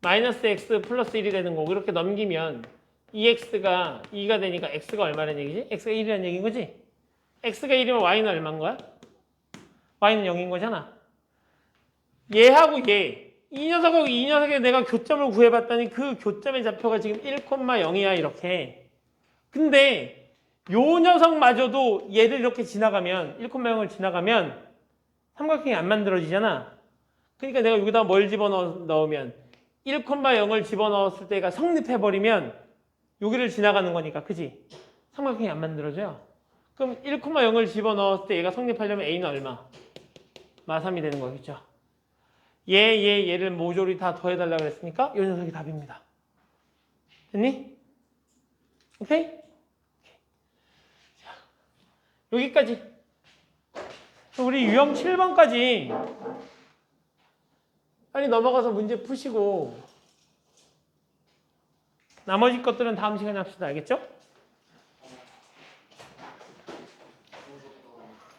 마이너스 x 플러스 1이 되는 거고 이렇게 넘기면 2x가 2가 되니까 x가 얼마라는 얘기지? x가 1이라는 얘기인 거지? x가 1이면 y는 얼마인 거야? y는 0인 거잖아. 얘하고 얘, 이 녀석하고 이 녀석에 내가 교점을 구해봤더니 그 교점의 좌표가 지금 1,0이야 이렇게. 근데 요 녀석마저도 얘를 이렇게 지나가면 1,0을 지나가면 삼각형이 안 만들어지잖아. 그러니까 내가 여기다 뭘 집어넣으면 1,0을 집어넣었을 때가 성립해버리면 여기를 지나가는 거니까 그지? 삼각형이 안 만들어져요. 그럼 1,0을 집어넣었을 때 얘가 성립하려면 A는 얼마? 마3이 되는 거겠죠. 얘를 모조리 다 더해달라고 그랬으니까 이 녀석이 답입니다. 됐니? 오케이? 자, 여기까지. 우리 유형 7번까지 빨리 넘어가서 문제 푸시고 나머지 것들은 다음 시간에 합시다. 알겠죠?